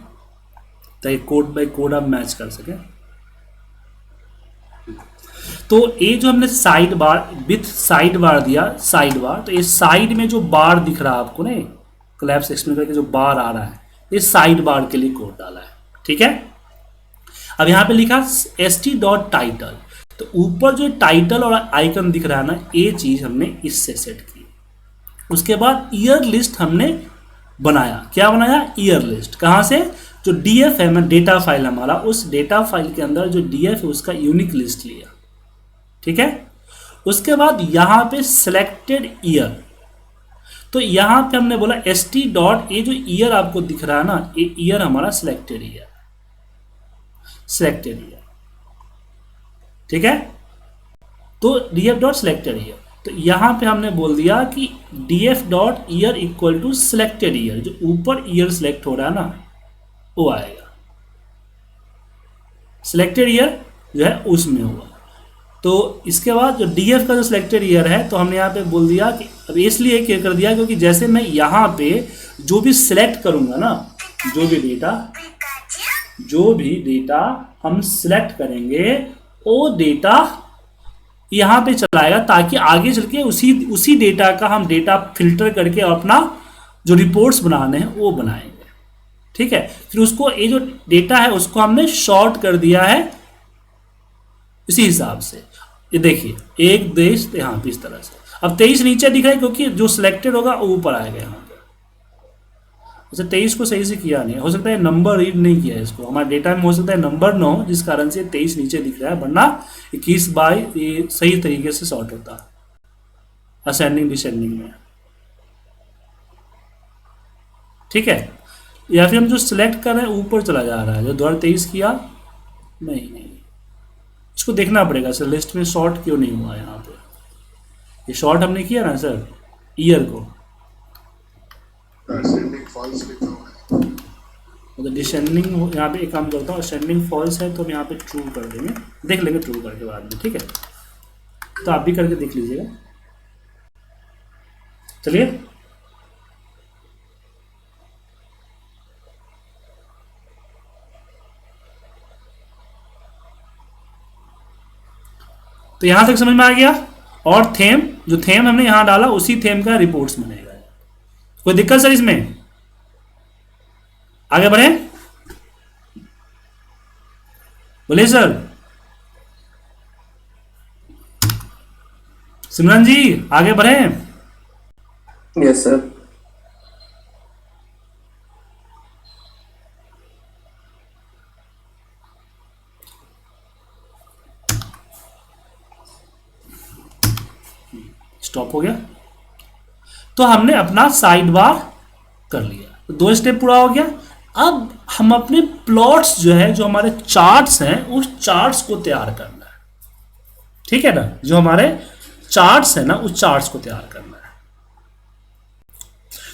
[SPEAKER 1] ताकि कोड बाय कोड आप मैच कर सके। तो ये जो हमने side bar with side bar दिया, साइड बार, तो ये साइड में जो बार दिख रहा है आपको ना, क्लैप्स एक्सप्लेन करके जो बार आ रहा है, ये साइड बार के लिए कोड डाला है। ठीक है, अब यहाँ पे लिखा st.title, तो ऊपर जो टाइटल और आइकन दिख रहा है ना, ये चीज हमने इससे सेट की। उसके बाद ईयर लिस्ट हमने बनाया। क्या बनाया? Year list. कहाँ से? जो df है, मैं डेटा फाइल हमारा, उस डेटा फाइल के अंदर जो df है उसका यूनिक लिस्ट लिया। ठीक है, उसके बाद यहाँ पे सिलेक्टेड ईयर, तो यहाँ पे हमने बोला st डॉट, ये जो ईयर आपको दिख रहा है ना, ये ईयर हमारा सिलेक्टेड ईयर, सिलेक्टेड ईयर। ठीक है, तो df डॉट सिलेक्टेड ईयर, तो यहाँ पे हमने बोल दिया कि df dot year equal to selected year, जो ऊपर ईयर सिलेक्ट हो रहा है ना वो आएगा, सिलेक्टेड ईयर जो है उसमें हुआ। तो इसके बाद जो df का जो सिलेक्टेड ईयर है, तो हमने यहाँ पे बोल दिया कि अब इसलिए क्या कर दिया क्योंकि जैसे मैं यहाँ पे जो भी सिलेक्ट करूंगा ना, जो भी डेटा हम सिलेक्ट करेंगे वो डेटा यहाँ पे चलाएगा, ताकि आगे चल के उसी डेटा का हम डेटा फिल्टर करके अपना जो रिपोर्ट्स बनाने हैं वो बनाएंगे। ठीक है, फिर उसको ये जो डेटा है उसको हमने शॉर्ट कर दिया है इसी हिसाब से। ये देखिए, एक देश यहाँ पे इस तरह से। अब 23 नीचे दिख रहा है क्योंकि जो सिलेक्टेड होगा वो ऊपर आएगा यहाँ पे। अच्छा, 23 को सही से किया नहीं, हो सकता है नंबर रीड नहीं किया है इसको, हमारे डेटा में हो सकता है नंबर न हो, जिस कारण से 23 नीचे दिख रहा है, वरना 21 बाई ये सही तरीके से सॉर्ट होता है असेंडिंग डिसेंडिंग में। ठीक है, या फिर हम जो सिलेक्ट कर रहे हैं ऊपर चला जा रहा है, जो 2023 किया नहीं, इसको देखना पड़ेगा सर, लिस्ट में शॉर्ट क्यों नहीं हुआ यहाँ पे। ये शॉर्ट हमने किया ना सर ईयर को,
[SPEAKER 2] असेंडिंग फॉल्स लिखा हुआ है।
[SPEAKER 1] मतलब डिसेंडिंग, यहाँ पे एक काम करता हूँ, असेंडिंग फॉल्स है तो हम यहाँ पे ट्रू कर देंगे, देख लेंगे ट्रू करके बाद में। ठीक है, तो आप भी करके देख लीजिएगा। चलिए, तो यहां तक समझ में आ गया। और थेम, जो थेम हमने यहां डाला उसी थेम का रिपोर्ट्स बनेगा। कोई दिक्कत सर इसमें? आगे बढ़े, बोले सर। सिमरन जी आगे बढ़े।
[SPEAKER 3] Yes sir.
[SPEAKER 1] स्टॉप हो गया। तो हमने अपना साइड बार कर लिया, तो 2 स्टेप पूरा हो गया। अब हम अपने प्लॉट्स जो है, जो हमारे चार्ट्स हैं, उस चार्ट्स को तैयार करना है। ठीक है ना, जो हमारे चार्ट्स है ना, उस चार्ट्स को तैयार करना है।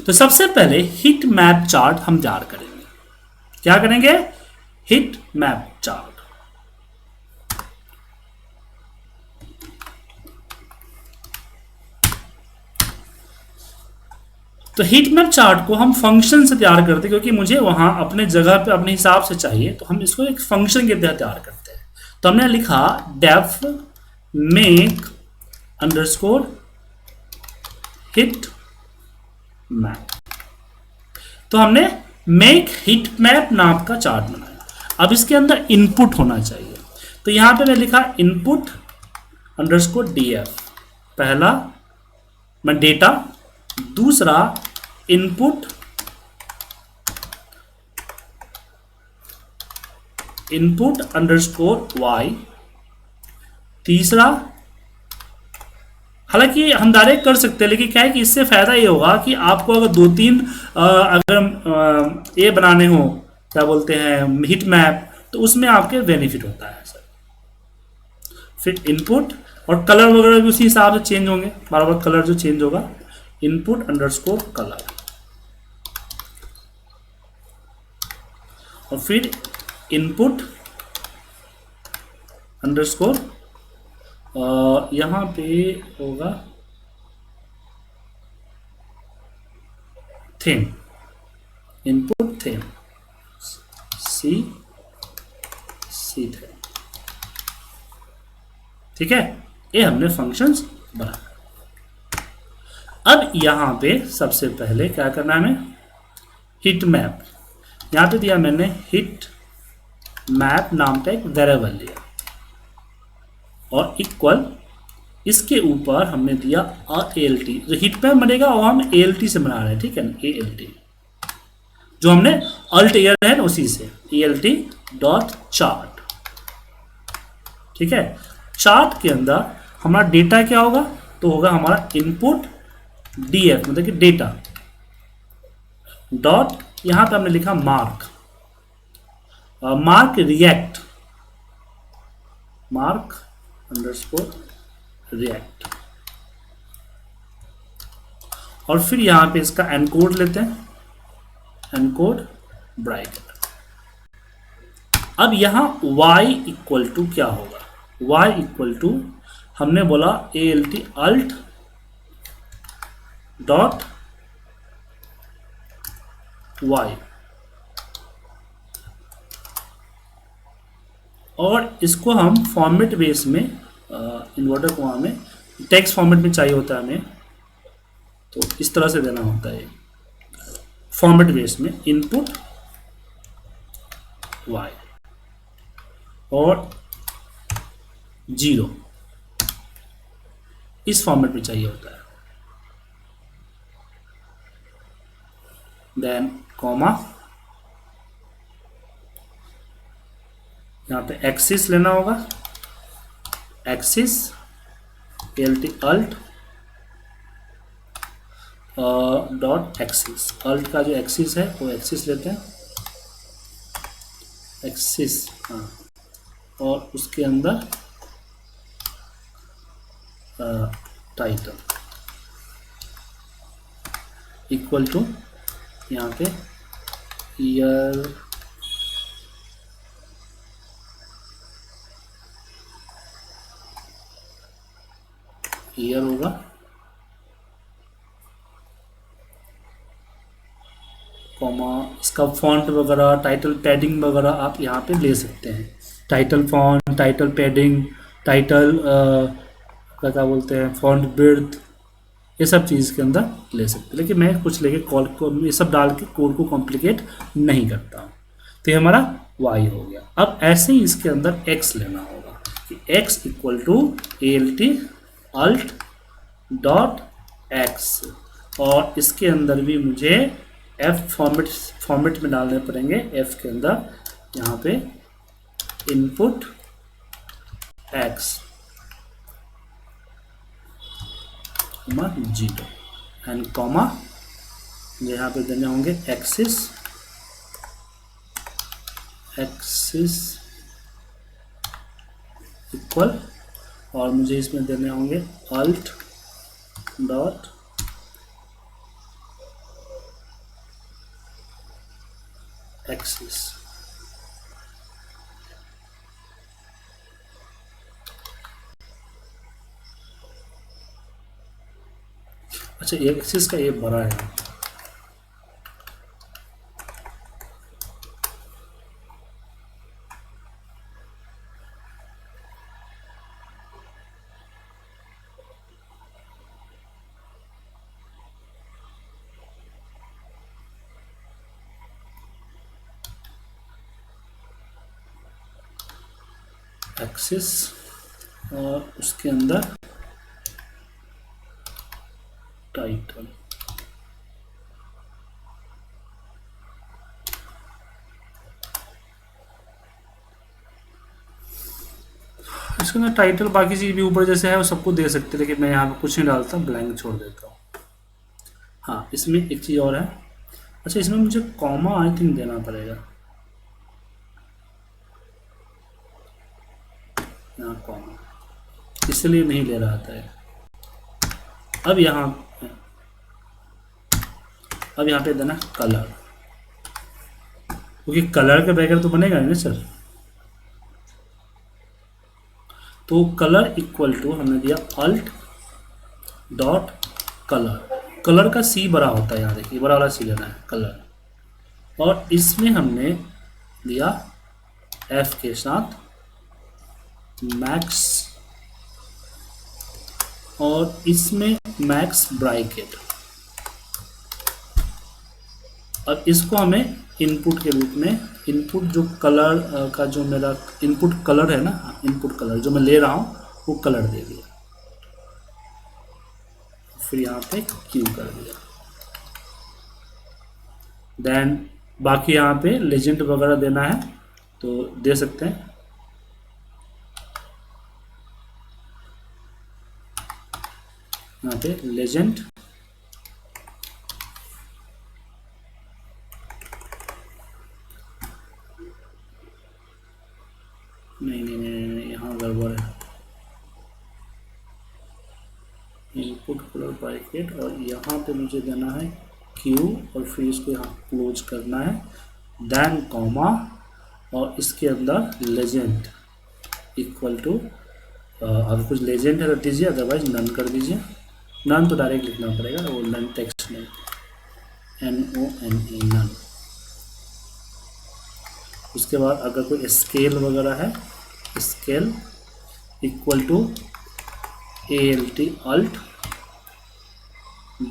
[SPEAKER 1] तो सबसे पहले हिट मैप चार्ट हम तैयार करेंगे। क्या करेंगे? Hit map chart. तो हीट मैप चार्ट को हम फंक्शन से तैयार करते हैं, क्योंकि मुझे वहां अपने जगह पे अपने हिसाब से चाहिए, तो हम इसको एक फंक्शन के तहत तैयार करते हैं। तो हमने लिखा def make underscore heat map. तो हमने मेक हिट मैप नाम का चार्ट बनाया। अब इसके अंदर इनपुट होना चाहिए, तो यहां पे मैं लिखा इनपुट अंडरस्कोर डीएफ, पहला मैं डेटा, दूसरा इनपुट अंडरस्कोर वाई, तीसरा, हालांकि हम डायरेक्ट कर सकते हैं, लेकिन क्या है कि इससे फायदा ये होगा कि आपको अगर दो तीन अगर ये बनाने हो, क्या बोलते हैं, हिट मैप, तो उसमें आपके बेनिफिट होता है सर। फिर इनपुट और कलर वगैरह भी उसी हिसाब से चेंज होंगे, बार बार कलर जो चेंज होगा, इनपुट अंडरस्कोर कलर, और फिर इनपुट अंडरस्कोर यहां पे होगा थीम, इनपुट थीम सी थीम, ठीक है। ये हमने फंक्शंस बना। अब यहां पे सबसे पहले क्या करना है हमें, हिट मैप, यहां पे दिया मैंने हिट मैप नाम का एक वेरिएबल लिया, और इक्वल इसके ऊपर हमने दिया ALT, जो हिट मैप बनेगा वो हम ALT से बना रहे हैं, ठीक है ना, ALT जो हमने अल्ट एयर है ना उसी से, ALT डॉट चार्ट, ठीक है। चार्ट के अंदर हमारा डेटा क्या होगा, तो होगा हमारा इनपुट DF, मतलब कि डेटा डॉट, यहां पे हमने लिखा mark, mark react, mark underscore react, और फिर यहां पे इसका एनकोड लेते हैं, एनकोड ब्रैकेट। अब यहां y इक्वल टू क्या होगा, y इक्वल टू हमने बोला ALT अल्ट डॉट y, और इसको हम फॉर्मेट बेस में इन्वर्टर को हमें टेक्स्ट फॉर्मेट में चाहिए होता है हमें, तो इस तरह से देना होता है फॉर्मेट बेस में, इनपुट y और 0 इस फॉर्मेट में चाहिए होता है, देन कॉमा, यहाँ पे एक्सिस लेना होगा, axis ALT alt dot axis, alt का जो एक्सिस है वो एक्सिस लेते हैं, एक्सिस, हाँ, और उसके अंदर टाइटल इक्वल टू, यहाँ पे ईयर, ईयर होगा, कॉमा, इसका फॉन्ट वगैरह, टाइटल पैडिंग वगैरह आप यहाँ पे ले सकते हैं, title font, title padding, title क्या बोलते हैं, फॉन्ट विड्थ, ये सब चीज़ के अंदर ले सकते हैं, लेकिन मैं कुछ लेके कॉल को ये सब डाल के कोड को कॉम्प्लिकेट नहीं करता हूँ। तो ये हमारा y हो गया। अब ऐसे ही इसके अंदर x लेना होगा कि x equal to ALT alt dot x, और इसके अंदर भी मुझे f फॉर्मेट में डालने पड़ेंगे, f के अंदर यहाँ पे इनपुट x 0 एंड कॉमा, यहाँ पे देने होंगे एक्सिस इक्वल, और मुझे इसमें देने होंगे अल्ट डॉट एक्सिस, अच्छा एक एक्सिस का ये बड़ा है, एक्सिस और उसके अंदर टाइटल। इसके अंदर टाइटल बाकी चीज़ भी ऊपर जैसे है वो सबको दे सकते हैं, लेकिन मैं यहाँ पे कुछ नहीं डालता, ब्लैंक छोड़ देता हूँ। हाँ, इसमें एक चीज़ और है। अच्छा, इसमें मुझे कॉमा आई थिंक देना पड़ेगा, यहाँ कॉमा, इसलिए नहीं ले रहा था। अब यहाँ पे देना कलर, क्योंकि कलर के बगैर तो बनेगा नहीं ना सर। तो कलर इक्वल टू हमने दिया अल्ट डॉट कलर। कलर का सी बड़ा होता है, यहाँ देखिए बड़ा वाला सी लेना है कलर, और इसमें हमने दिया एफ के साथ मैक्स, और इसमें मैक्स ब्रैकेट। अब इसको हमें इनपुट के रूप में, इनपुट जो कलर का जो मेरा इनपुट कलर है ना, इनपुट कलर जो मैं ले रहा हूँ वो कलर दे दिया, फिर यहाँ पे क्यू कर दिया। देन बाकी यहाँ पे लेजेंड वगैरह देना है तो दे सकते हैं। यहाँ पे लेजेंड, नहीं, यहाँ गड़बड़ है। इनपुट कलर ब्रैकेट, और यहाँ पे मुझे देना है क्यू, और फिर इसको यहाँ क्लोज करना है, देन कॉमा, और इसके अंदर लेजेंड इक्वल टू, अगर कुछ लेजेंड है तो दीजिए, अदरवाइज नन कर दीजिए। नन तो डायरेक्ट लिखना पड़ेगा, वो नन टेक्स्ट में NONE नन। उसके बाद अगर कोई स्केल वगैरह है, scale equal to ALT alt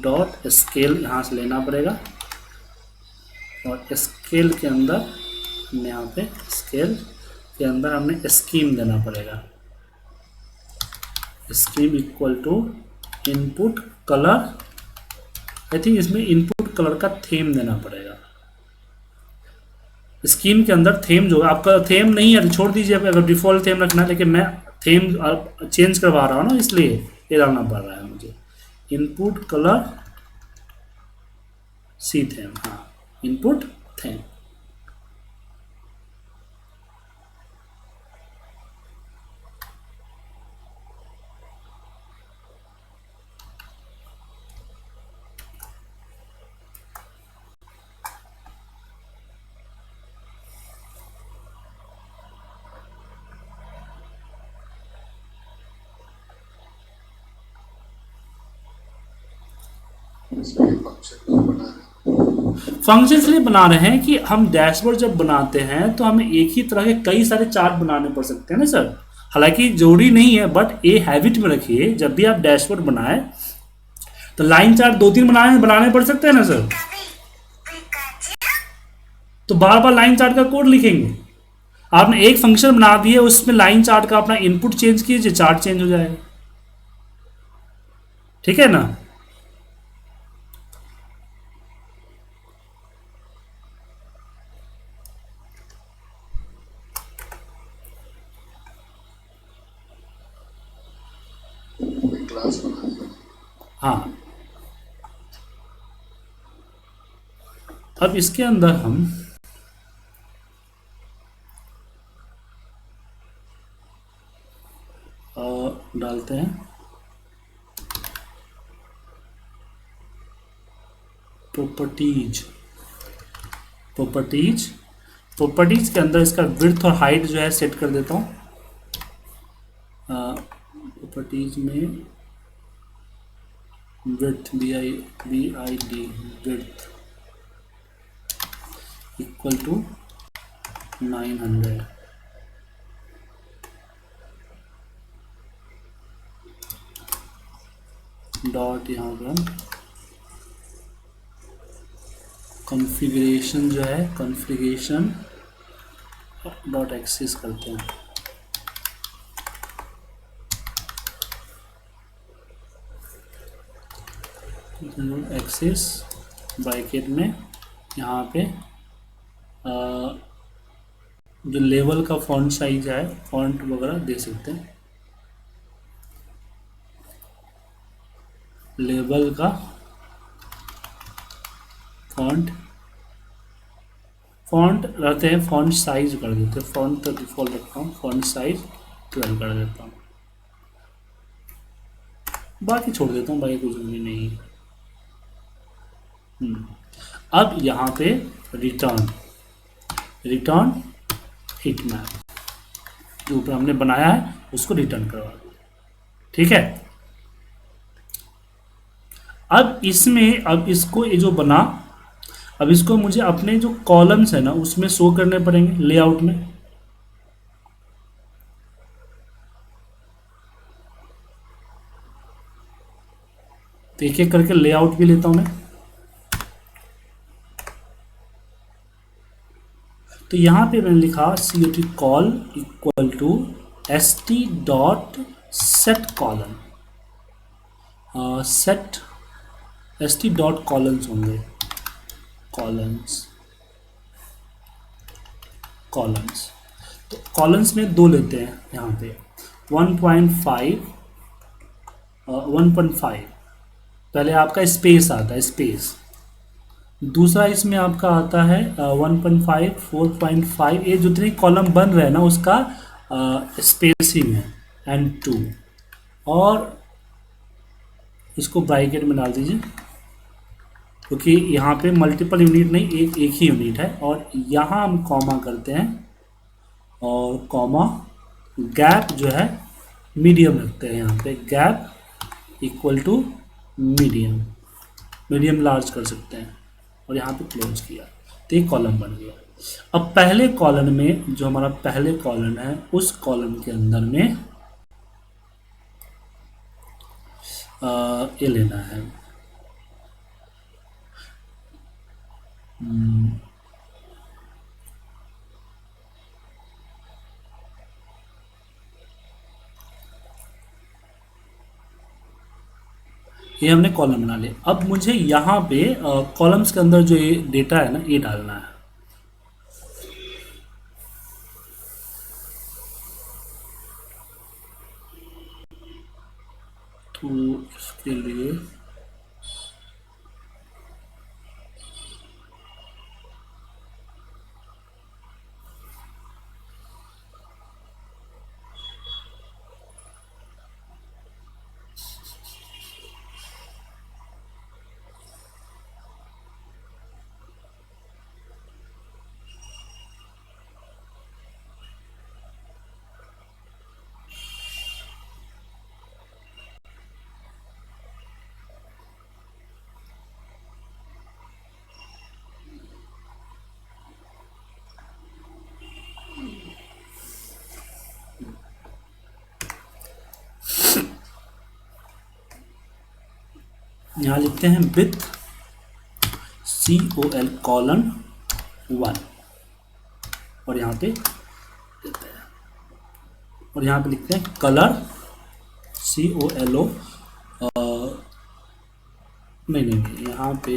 [SPEAKER 1] dot scale, यहाँ से लेना पड़ेगा, और स्केल के अंदर हमने यहाँ पे स्केल के अंदर हमने स्कीम देना पड़ेगा। Scheme equal to input colour, I think इसमें इनपुट कलर का थीम देना पड़ेगा। स्कीम के अंदर थीम जो है, आपका थीम नहीं है तो छोड़ दीजिए, अगर डिफ़ॉल्ट थीम रखना है, लेकिन मैं थीम चेंज करवा रहा हूँ ना, इसलिए ये डालना पड़ रहा है मुझे। इनपुट कलर सी थीम, हाँ इनपुट थीम।
[SPEAKER 2] इसमें फंक्शन बना रहे
[SPEAKER 1] फंक्शन इसलिए बना रहे हैं कि हम डैशबोर्ड जब बनाते हैं तो हमें एक ही तरह के कई सारे चार्ट बनाने पड़ सकते हैं ना सर। हालांकि जरूरी नहीं है, बट ये हैबिट में रखिए, जब भी आप डैशबोर्ड बनाए तो लाइन चार्ट 2-3 बनाने पड़ सकते हैं ना सर। तो बार बार लाइन चार्ट का कोड लिखेंगे, आपने एक फंक्शन बना दिए, उसमें लाइन चार्ट का अपना इनपुट चेंज कीजिए, चार्ट चेंज हो जाएगा, ठीक है ना।
[SPEAKER 2] क्लास बना रहे
[SPEAKER 1] हाँ, अब इसके अंदर हम डालते हैं प्रॉपर्टीज। प्रॉपर्टीज के अंदर इसका विड्थ और हाइट जो है सेट कर देता हूँ। प्रॉपर्टीज में width BID width equal to 900, dot यहाँ पर हम कॉन्फ़िगरेशन जो है, कॉन्फ़िगरेशन डॉट एक्सेस करते हैं। एक्सेस ब्रैकेट में यहाँ पे जो लेवल का फॉन्ट साइज है, फॉन्ट वगैरह दे सकते हैं। लेवल का फॉन्ट रहते हैं, फॉन्ट साइज कर देते हैं। फॉन्ट तो डिफॉल्ट रखता हूँ, फॉन्ट साइज 12 कर देता हूँ, बाकी छोड़ देता हूँ, बाकी कुछ जरूरी नहीं है। अब यहाँ पे रिटर्न हिट मैप जो ऊपर हमने बनाया है उसको रिटर्न करवा दो। ठीक है, अब इसमें, अब इसको ये जो बना, अब इसको मुझे अपने जो कॉलम्स है ना उसमें शो करने पड़ेंगे लेआउट में। तो एक एक करके लेआउट भी लेता हूं मैं। तो यहां पे मैंने लिखा COT col equal to st dot set columns, set st dot columns होंगे, कॉलम्स। तो कॉलम्स में 2 लेते हैं यहाँ पे 1.5 पहले आपका स्पेस आता है, स्पेस। दूसरा इसमें आपका आता है 1.5 4.5, ये जितने कॉलम बन रहे हैं ना उसका स्पेसिंग है N2, और इसको ब्रैकेट में डाल दीजिए क्योंकि यहाँ पे मल्टीपल यूनिट नहीं, एक ही यूनिट है। और यहाँ हम कॉमा करते हैं और कॉमा गैप जो है मीडियम रखते हैं, यहाँ पे gap equal to medium large कर सकते हैं, और यहाँ पे क्लोज किया तो एक कॉलम बन गया। अब पहले कॉलम में, जो हमारा पहले कॉलम है उस कॉलम के अंदर में ये लेना है ये हमने कॉलम बना लिया। अब मुझे यहाँ पे कॉलम्स के अंदर जो ये डेटा है ना ये डालना है। तो इसके लिए यहाँ लिखते हैं विथ COL कॉलन 1, और यहाँ पे देते हैं, और यहाँ पे लिखते हैं कलर COLO नहीं, यहाँ पे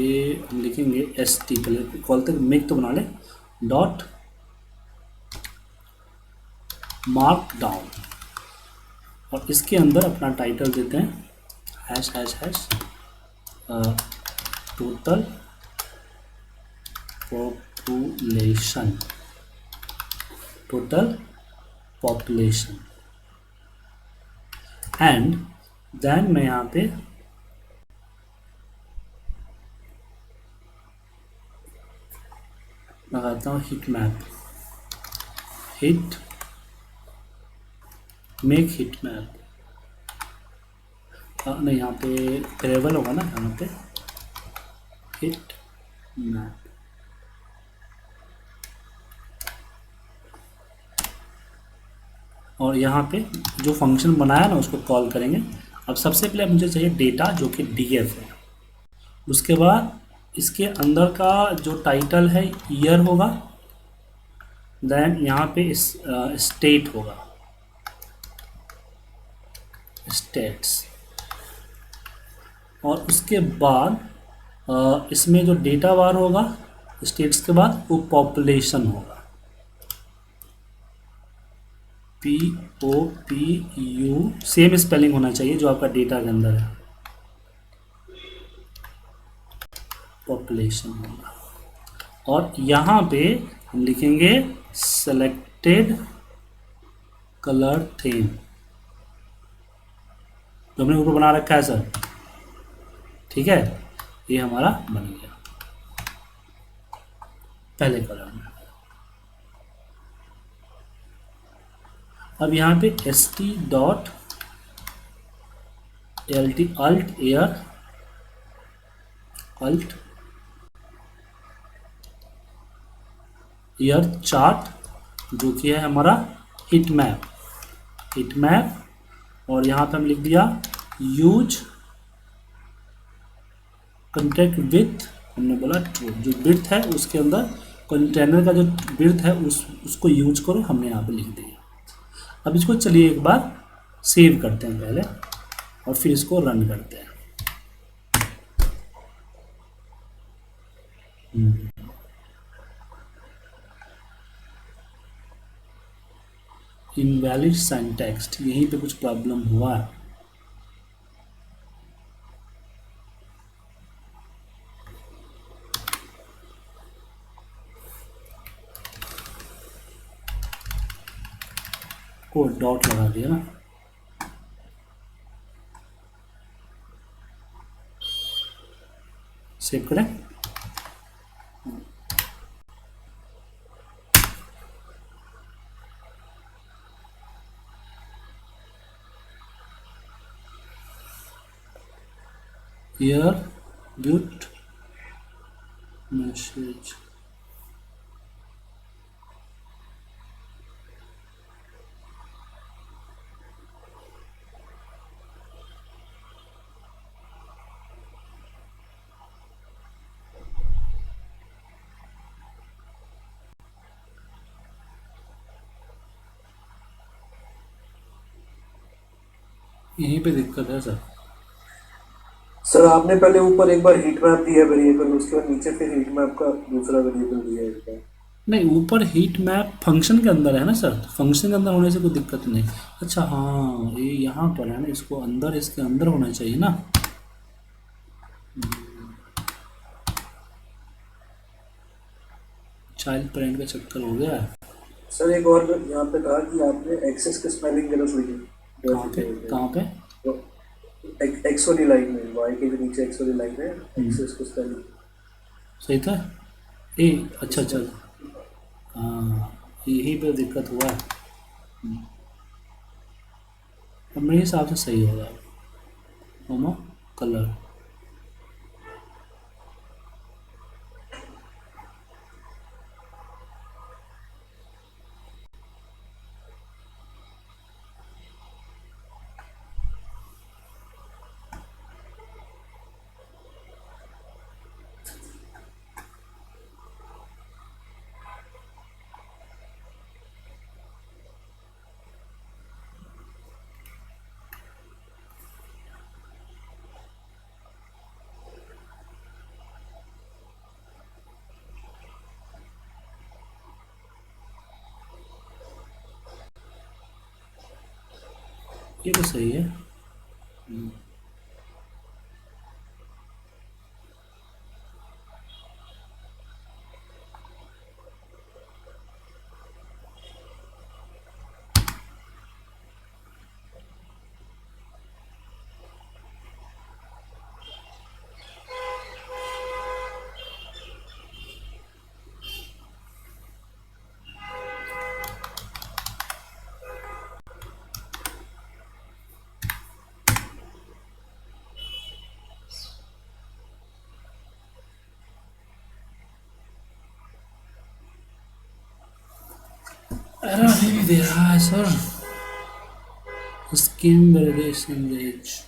[SPEAKER 1] हम लिखेंगे ST, पहले कॉल तक मेक तो बना ले, डॉट मार्क डाउन, और इसके अंदर अपना टाइटल देते हैं hash hash hash total population and then मैं यहाँ पे लगाता हूँ heat map, make heat map. नहीं, यहाँ पे वेरिएबल होगा ना, यहाँ पे हिट मैप। और यहाँ पे जो फंक्शन बनाया ना उसको कॉल करेंगे। अब सबसे पहले मुझे चाहिए डेटा जो कि DF है, उसके बाद इसके अंदर का जो टाइटल है ईयर होगा, देन यहाँ पे स्टेट होगा, स्टेट्स, और उसके बाद इसमें जो डेटा बार होगा स्टेट्स के बाद वो पॉपुलेशन होगा, POPU, सेम स्पेलिंग होना चाहिए जो आपका डेटा के अंदर है, पॉपुलेशन होगा। और यहाँ पे हम लिखेंगे सेलेक्टेड कलर थीम, जो हमने ऊपर बना रखा है सर, ठीक है, ये हमारा बन गया पहले कलर में। अब यहाँ पे st.lt alt एयर चार्ट, जो कि है हमारा हीट मैप, और यहाँ पे हम लिख दिया यूज कंटेक्ट विथ, हमने बोला जो बिर्थ है उसके अंदर कंटेनर का जो बिर्थ है उसको यूज करो, हमने यहाँ पे लिख दिया। अब इसको चलिए एक बार सेव करते हैं पहले और फिर इसको रन करते हैं। इनवैलिड सिंटैक्स, यहीं पे कुछ प्रॉब्लम हुआ है। को डॉट लगा दिया ना, सेव करें। एयर ब्यूट मैसेज, यहीं पे दिक्कत है सर।
[SPEAKER 3] सर आपने पहले ऊपर एक बार हीट मैप दिया वेरिएबल, उसके बाद नीचे फिर हीट मैप का दूसरा वेरिएबल दिया है इसका।
[SPEAKER 1] नहीं, ऊपर हीट मैप फंक्शन के अंदर है ना सर, तो फंक्शन के अंदर होने से कोई दिक्कत नहीं। अच्छा हाँ, ये यहाँ पर है ना, इसको अंदर, इसके अंदर होना चाहिए ना। चाइल्ड पेरेंट का चक्कर हो गया है।
[SPEAKER 3] सर एक और यहाँ पे कहा कि आपने एक्सेस का स्पेलिंग गलत लिखी।
[SPEAKER 1] कहाँ पे?
[SPEAKER 3] एक्स वाली लाइन में, वाई के नीचे एक्स वाली लाइन है, एक्सेस का स्पेलिंग
[SPEAKER 1] सही था। ए अच्छा अच्छा, हाँ यही पे दिक्कत हुआ है। अब मेरे हिसाब से सही होगा। होमो कलर, ये तो सही है। एरर अभी भी दे रहा है सर। स्किम वैलिडेशन रेंज,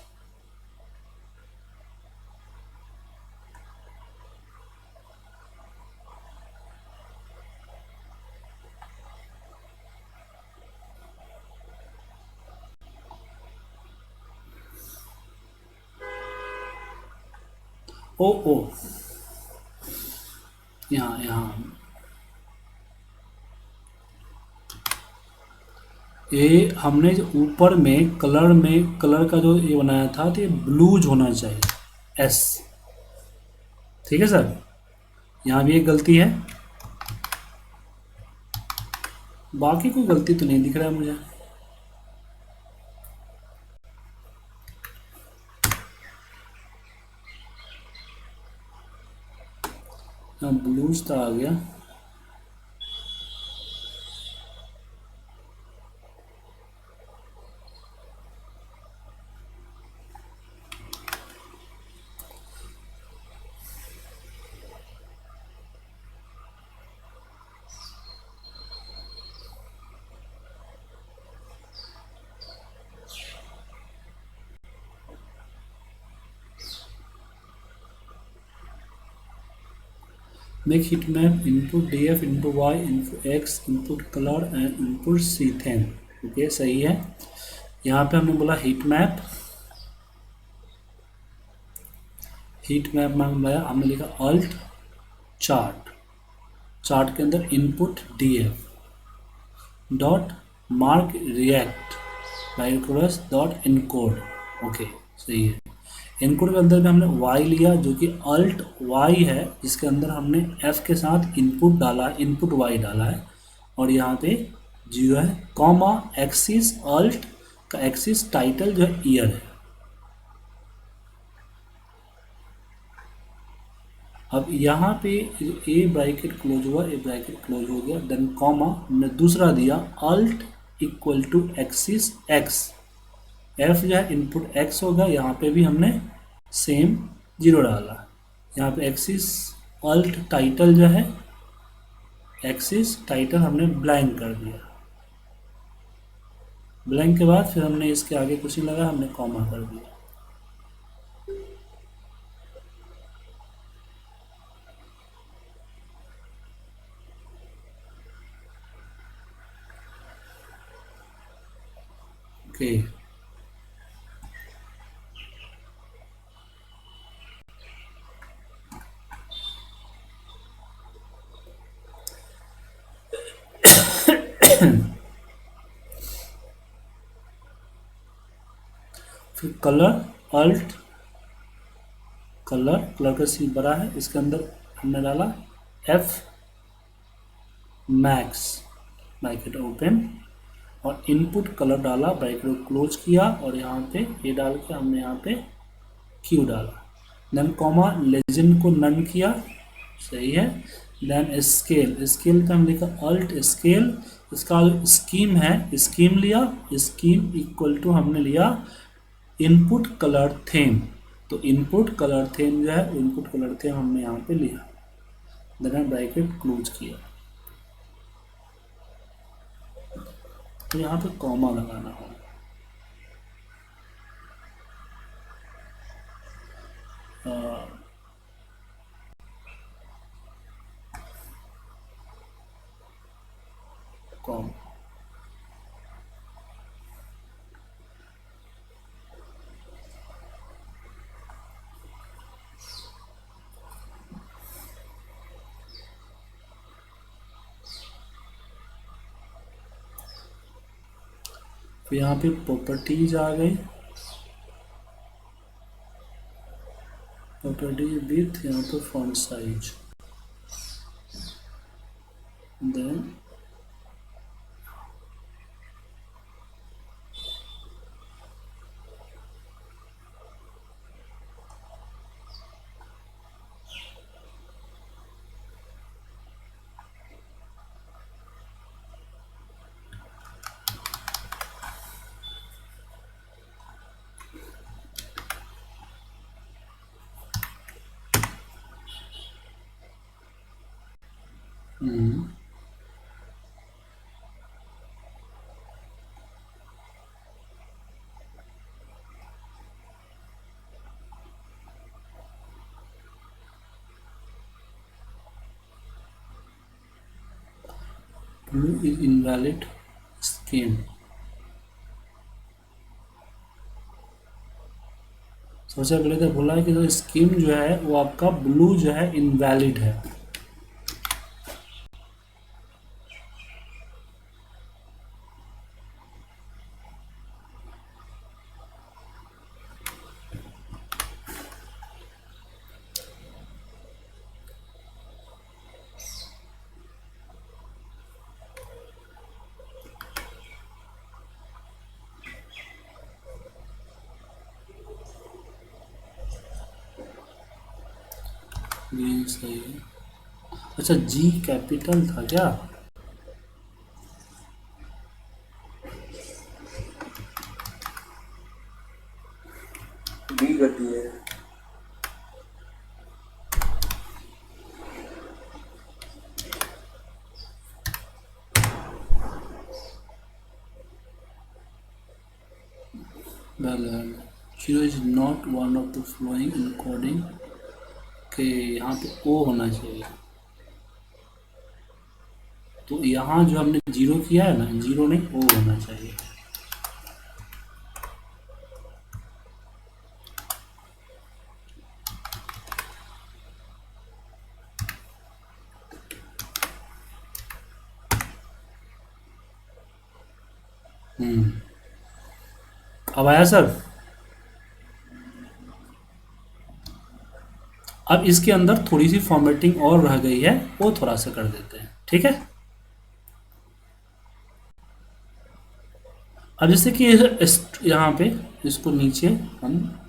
[SPEAKER 1] ओ ओ, यहाँ यहाँ ये हमने जो ऊपर में कलर का जो ये बनाया था तो ये ब्लूज होना चाहिए, एस। ठीक है सर, यहाँ भी एक गलती है, बाकी कोई गलती तो नहीं दिख रहा है मुझे। यहाँ ब्लूज तो आ गया, make heat map input df into y into x input color and input cthane। Okay सही है। यहाँ पे हमने बोला हीट मैप में बनाया, हमने लिखा अल्ट चार्ट के अंदर input df dot mark react माइक्रोस डॉट इनकोड। ओके सही है। इनकोड के अंदर में हमने y लिया जो कि अल्ट y है, जिसके अंदर हमने f के साथ इनपुट डाला, इनपुट y डाला है, और यहाँ पे 0 है, कॉमा एक्सिस अल्ट का एक्सिस टाइटल जो है ईयर है। अब यहाँ पे ए ब्रैकेट क्लोज हुआ, ए ब्रैकेट क्लोज हो गया, देन कॉमा हमने दूसरा दिया alt equal to axis x, F जो है इनपुट एक्स होगा, यहाँ पे भी हमने सेम 0 डाला। यहाँ पे एक्सिस अल्ट टाइटल जो है, एक्सिस टाइटल हमने ब्लैंक कर दिया। ब्लैंक के बाद फिर हमने इसके आगे कुछ नहीं लगा, हमने कॉमा कर दिया। ओके फिर कलर अल्ट कलर का सी बड़ा है, इसके अंदर हमने डाला एफ मैक्स ब्रैकेट ओपन, और इनपुट कलर डाला, ब्रैकेट क्लोज किया, और यहाँ पे ये डाल के हमने यहाँ पे क्यू डाला, देन कॉमा लेजेंड को नन किया, सही है। देन स्केल का हम लिखा अल्ट स्केल, इसका जो स्कीम है स्कीम लिया, स्कीम इक्वल टू हमने लिया इनपुट कलर थीम, तो इनपुट कलर थीम जो है, इनपुट कलर थीम हमने यहाँ पे लिया, देन ब्रैकेट क्लोज किया। तो यहाँ पे कॉमा लगाना होगा। कॉमा फिर यहाँ पे प्रॉपर्टीज आ गई, प्रॉपर्टीज विथ यहाँ पे font size, then blue is invalid scheme, सबसे पहले तो बोला है कि जो स्कीम जो है वो आपका ब्लू जो है इनवैलिड है। ग्रीन सही है। अच्छा जी कैपिटल था क्या?
[SPEAKER 3] डी गति है।
[SPEAKER 1] Zero is not one of the flowing encoding के यहाँ पे ओ होना चाहिए। तो यहाँ जो हमने जीरो किया है ना, जीरो नहीं ओ होना चाहिए। अब आया सर। अब इसके अंदर थोड़ी सी फॉर्मेटिंग और रह गई है, वो थोड़ा सा कर देते हैं, ठीक है। अब जैसे कि यहाँ पे इसको नीचे हम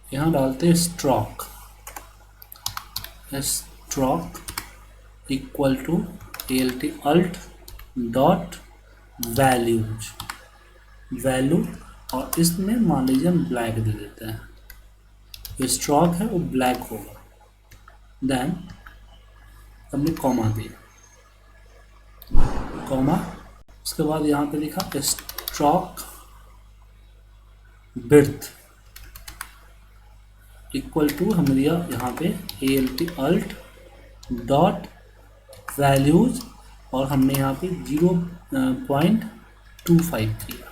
[SPEAKER 1] यहाँ डालते हैं stroke. Stroke equal to ALT alt dot values, value, और इसमें मान लीजिए हम ब्लैक दे देते हैं। जो स्ट्रोक है वो ब्लैक होगा। देन हमने कॉमा दिया, कॉमा, उसके बाद यहाँ पे लिखा स्ट्रोक विड्थ इक्वल टू हमने दिया यहाँ पे ALT अल्ट डॉट वैल्यूज, और हमने यहाँ पे 0.25 किया।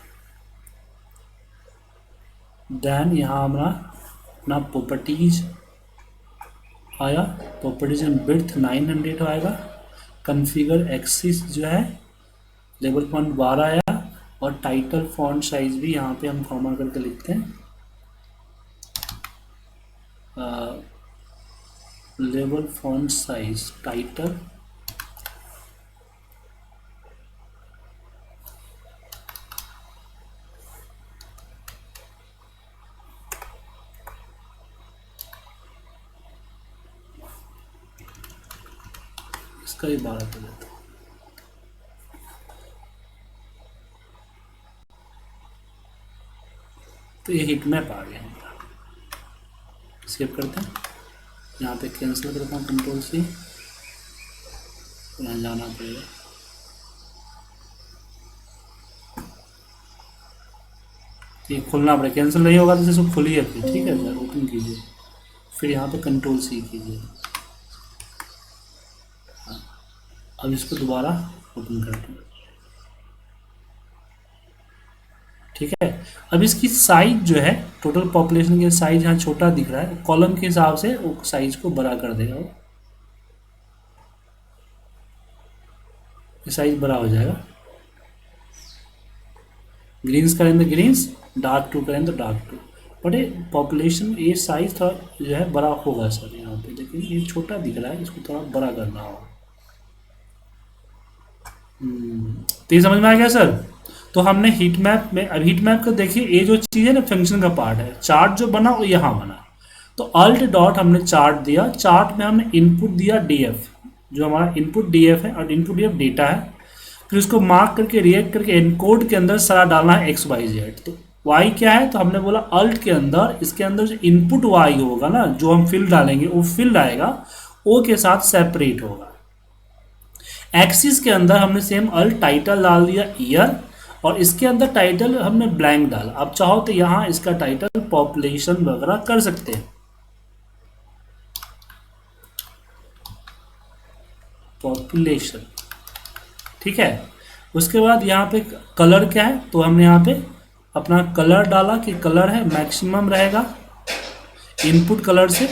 [SPEAKER 1] देन यहाँ हमारा अपना प्रॉपर्टीज आया, प्रॉपर्टीज एंड विड्थ 900 आएगा। कॉन्फ़िगर एक्सिस जो है लेवल फॉन्ट 12 आया, और टाइटल फॉन्ट साइज भी यहाँ पे हम कॉमा करके लिखते हैं। लेवल फॉन्ट साइज टाइटल इसका ही 12 कर देता हूँ। तो ये हिट मैप आ गया हमारा। सेव करते हैं, यहाँ पे कैंसिल करता हूँ कंट्रोल C, यहाँ जाना पड़ेगा। ये खोलना पड़ेगा, कैंसिल नहीं होगा तो इसको खोलिए फिर, ठीक है सर, ओपन कीजिए, फिर यहाँ पे कंट्रोल C कीजिए। हाँ, अब इसको दोबारा ओपन करते हैं, ठीक है। अब इसकी साइज जो है, टोटल पॉपुलेशन की साइज यहाँ छोटा दिख रहा है, कॉलम के हिसाब से वो साइज को बड़ा कर देगा, वो साइज बड़ा हो जाएगा। ग्रीन्स करें तो ग्रीन्स, डार्क टू करें तो डार्क टू, बट ये पॉपुलेशन ये साइज थोड़ा जो है बड़ा होगा सर यहाँ पे, लेकिन ये छोटा दिख रहा है, इसको थोड़ा बड़ा करना होगा। तो ये समझ में आ गया सर। तो हमने हीट मैप में, अब हीट मैप को देखिए, ये जो चीज़ है ना फंक्शन का पार्ट है, चार्ट जो बना वो यहाँ बना। तो अल्ट डॉट हमने चार्ट दिया, चार्ट में हमने इनपुट दिया DF, जो हमारा इनपुट DF है, और इनपुट DF डेटा है। फिर उसको मार्क करके रिएक्ट करके एनकोड के अंदर सारा डालना है XYZ। तो वाई क्या है, तो हमने बोला अल्ट के अंदर, इसके अंदर जो इनपुट वाई होगा ना, जो हम फील्ड डालेंगे वो फील्ड आएगा ओ के साथ सेपरेट होगा। एक्सिस के अंदर हमने सेम अल्ट टाइटल डाल दिया ईयर, और इसके अंदर टाइटल हमने ब्लैंक डाला। अब चाहो तो यहाँ इसका टाइटल पॉपुलेशन वगैरह कर सकते हैं, पॉपुलेशन, ठीक है। उसके बाद यहाँ पे कलर क्या है, तो हमने यहाँ पे अपना कलर डाला कि कलर है मैक्सिमम रहेगा इनपुट कलर से,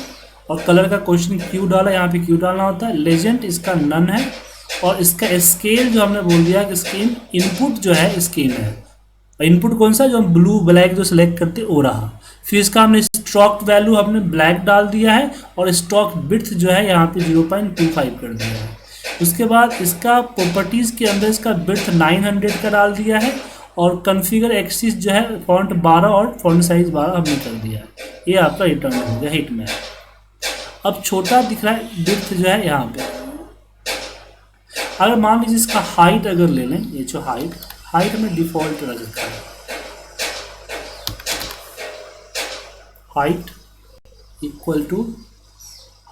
[SPEAKER 1] और कलर का क्वेश्चन क्यू डाला, यहाँ पे क्यू डालना होता है। लेजेंड इसका नन है, और इसका स्केल जो हमने बोल दिया कि स्केल इनपुट जो है स्केल है, इनपुट कौन सा, जो हम ब्लू ब्लैक जो सिलेक्ट करते वो रहा। फिर इसका हमने स्ट्रोक वैल्यू हमने ब्लैक डाल दिया है, और स्ट्रोक विड्थ जो है यहाँ पे 0.25 कर दिया है। उसके बाद इसका प्रॉपर्टीज़ के अंदर इसका विड्थ 900 का डाल दिया है, और कॉन्फ़िगर एक्सिस जो है फॉन्ट 12 और फॉन्ट साइज 12 हमने कर दिया है। ये आपका रिटर्न हो गया हिट में। अब छोटा दिख रहा है विड्थ जो है यहाँ पे, अगर मान लीजिए इसका हाइट अगर ले लें, ये जो हाइट में डिफ़ॉल्ट रख रखा है, हाइट इक्वल टू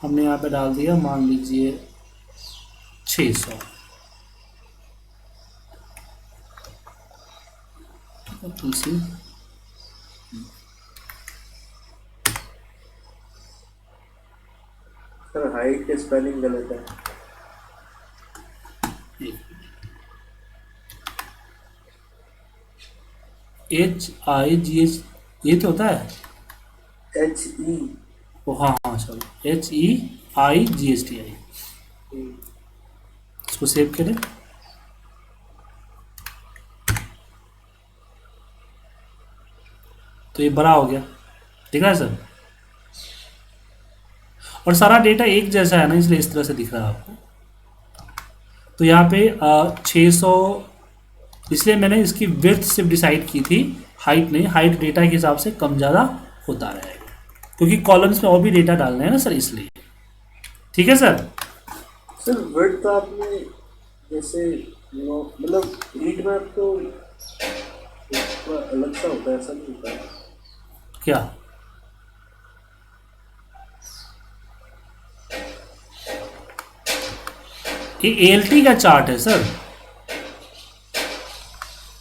[SPEAKER 1] हमने यहाँ पे डाल दिया मान लीजिए 600। तुलसी
[SPEAKER 3] सर हाइट के स्पेलिंग गलत है।
[SPEAKER 1] HIGH ये तो होता है
[SPEAKER 3] HE।
[SPEAKER 1] ओ हाँ हाँ सॉरी HEIGHTI। इसको सेव करें, तो ये बड़ा हो गया, दिख रहा है सर। और सारा डेटा एक जैसा है ना, इसलिए इस तरह से दिख रहा है आपको। तो यहाँ पे 600, इसलिए मैंने इसकी विड्थ सिर्फ डिसाइड की थी, हाइट नहीं। हाइट डेटा के हिसाब से कम ज़्यादा होता रहेगा, क्योंकि कॉलम्स में और भी डेटा डालना है ना सर, इसलिए। ठीक है सर।
[SPEAKER 3] सर विड्थ आपने जैसे मतलब हीट मैप तो थोड़ा अलग सा होता है, ऐसा नहीं होता है
[SPEAKER 1] क्या? ये ALT का चार्ट है सर।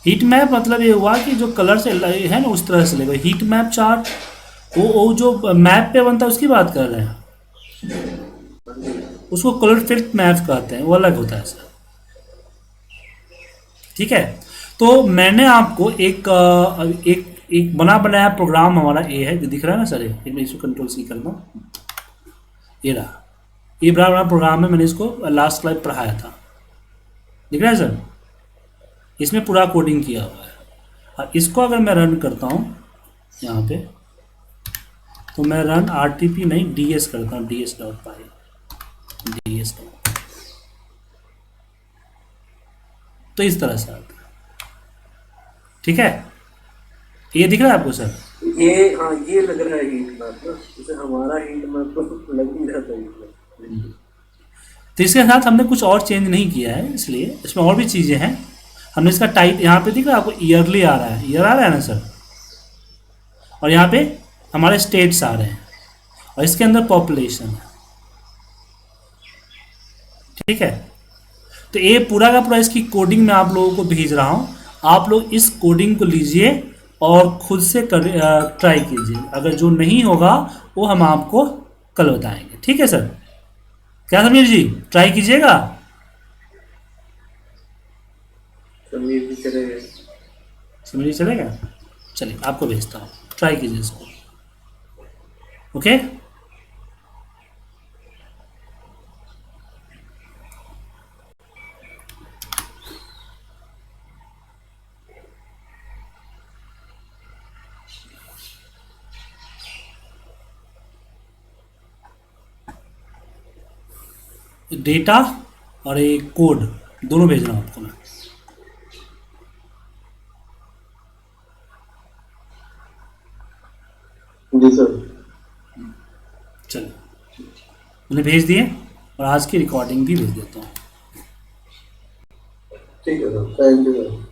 [SPEAKER 1] हीट मैप मतलब ये हुआ कि जो कलर से है ना उस तरह से लेगा। हीट मैप चार्ट वो जो मैप पे बनता है उसकी बात कर रहे हैं, उसको कलर फिल्ड मैप कहते हैं, वो अलग होता है सर। ठीक है, तो मैंने आपको एक बना बनाया प्रोग्राम हमारा ए है, जो दिख रहा है ना सर, मैं इसको कंट्रोल सी करना, ये रहा, ये बड़ा बड़ा प्रोग्राम है। मैंने इसको लास्ट क्लास पढ़ाया था, दिख रहा है सर। इसमें पूरा कोडिंग किया हुआ है। और इसको अगर मैं रन करता हूँ यहाँ पे, तो मैं रन RTP नहीं DS करता हूँ, ds.py ds. तो इस तरह से आता है। ठीक है, ये दिख रहा है आपको सर?
[SPEAKER 3] ये हाँ, ये लग रहा है हीट मैप ना, जैसे हमारा हीट मैप तो लग नहीं रहा था हीट मैप।
[SPEAKER 1] तो इसके साथ हमने कुछ और चेंज नहीं किया है, इसलिए इसमें और भी चीज़ें हैं। हमने इसका टाइप यहाँ पे दिख रहा है आपको, ईयरली आ रहा है, ईयर आ रहा है ना सर, और यहाँ पे हमारे स्टेट्स आ रहे हैं, और इसके अंदर पॉपुलेशन है। ठीक है, तो ये पूरा का पूरा इसकी कोडिंग मैं आप लोगों को भेज रहा हूँ। आप लोग इस कोडिंग को लीजिए और खुद से ट्राई कीजिए। अगर जो नहीं होगा वो हम आपको कल बताएंगे। ठीक है सर, क्या समीर जी ट्राई कीजिएगा?
[SPEAKER 3] समीर भी चलेगा?
[SPEAKER 1] समीर जी चलेगा, चलिए आपको भेजता हूँ, ट्राई कीजिए इसको। ओके, डेटा और एक कोड दोनों भेज रहा हूँ आपको मैं।
[SPEAKER 3] जी सर।
[SPEAKER 1] चलो, मैंने भेज दिए, और आज की रिकॉर्डिंग भी भेज देता हूँ।
[SPEAKER 3] ठीक है सर, थैंक यू सर।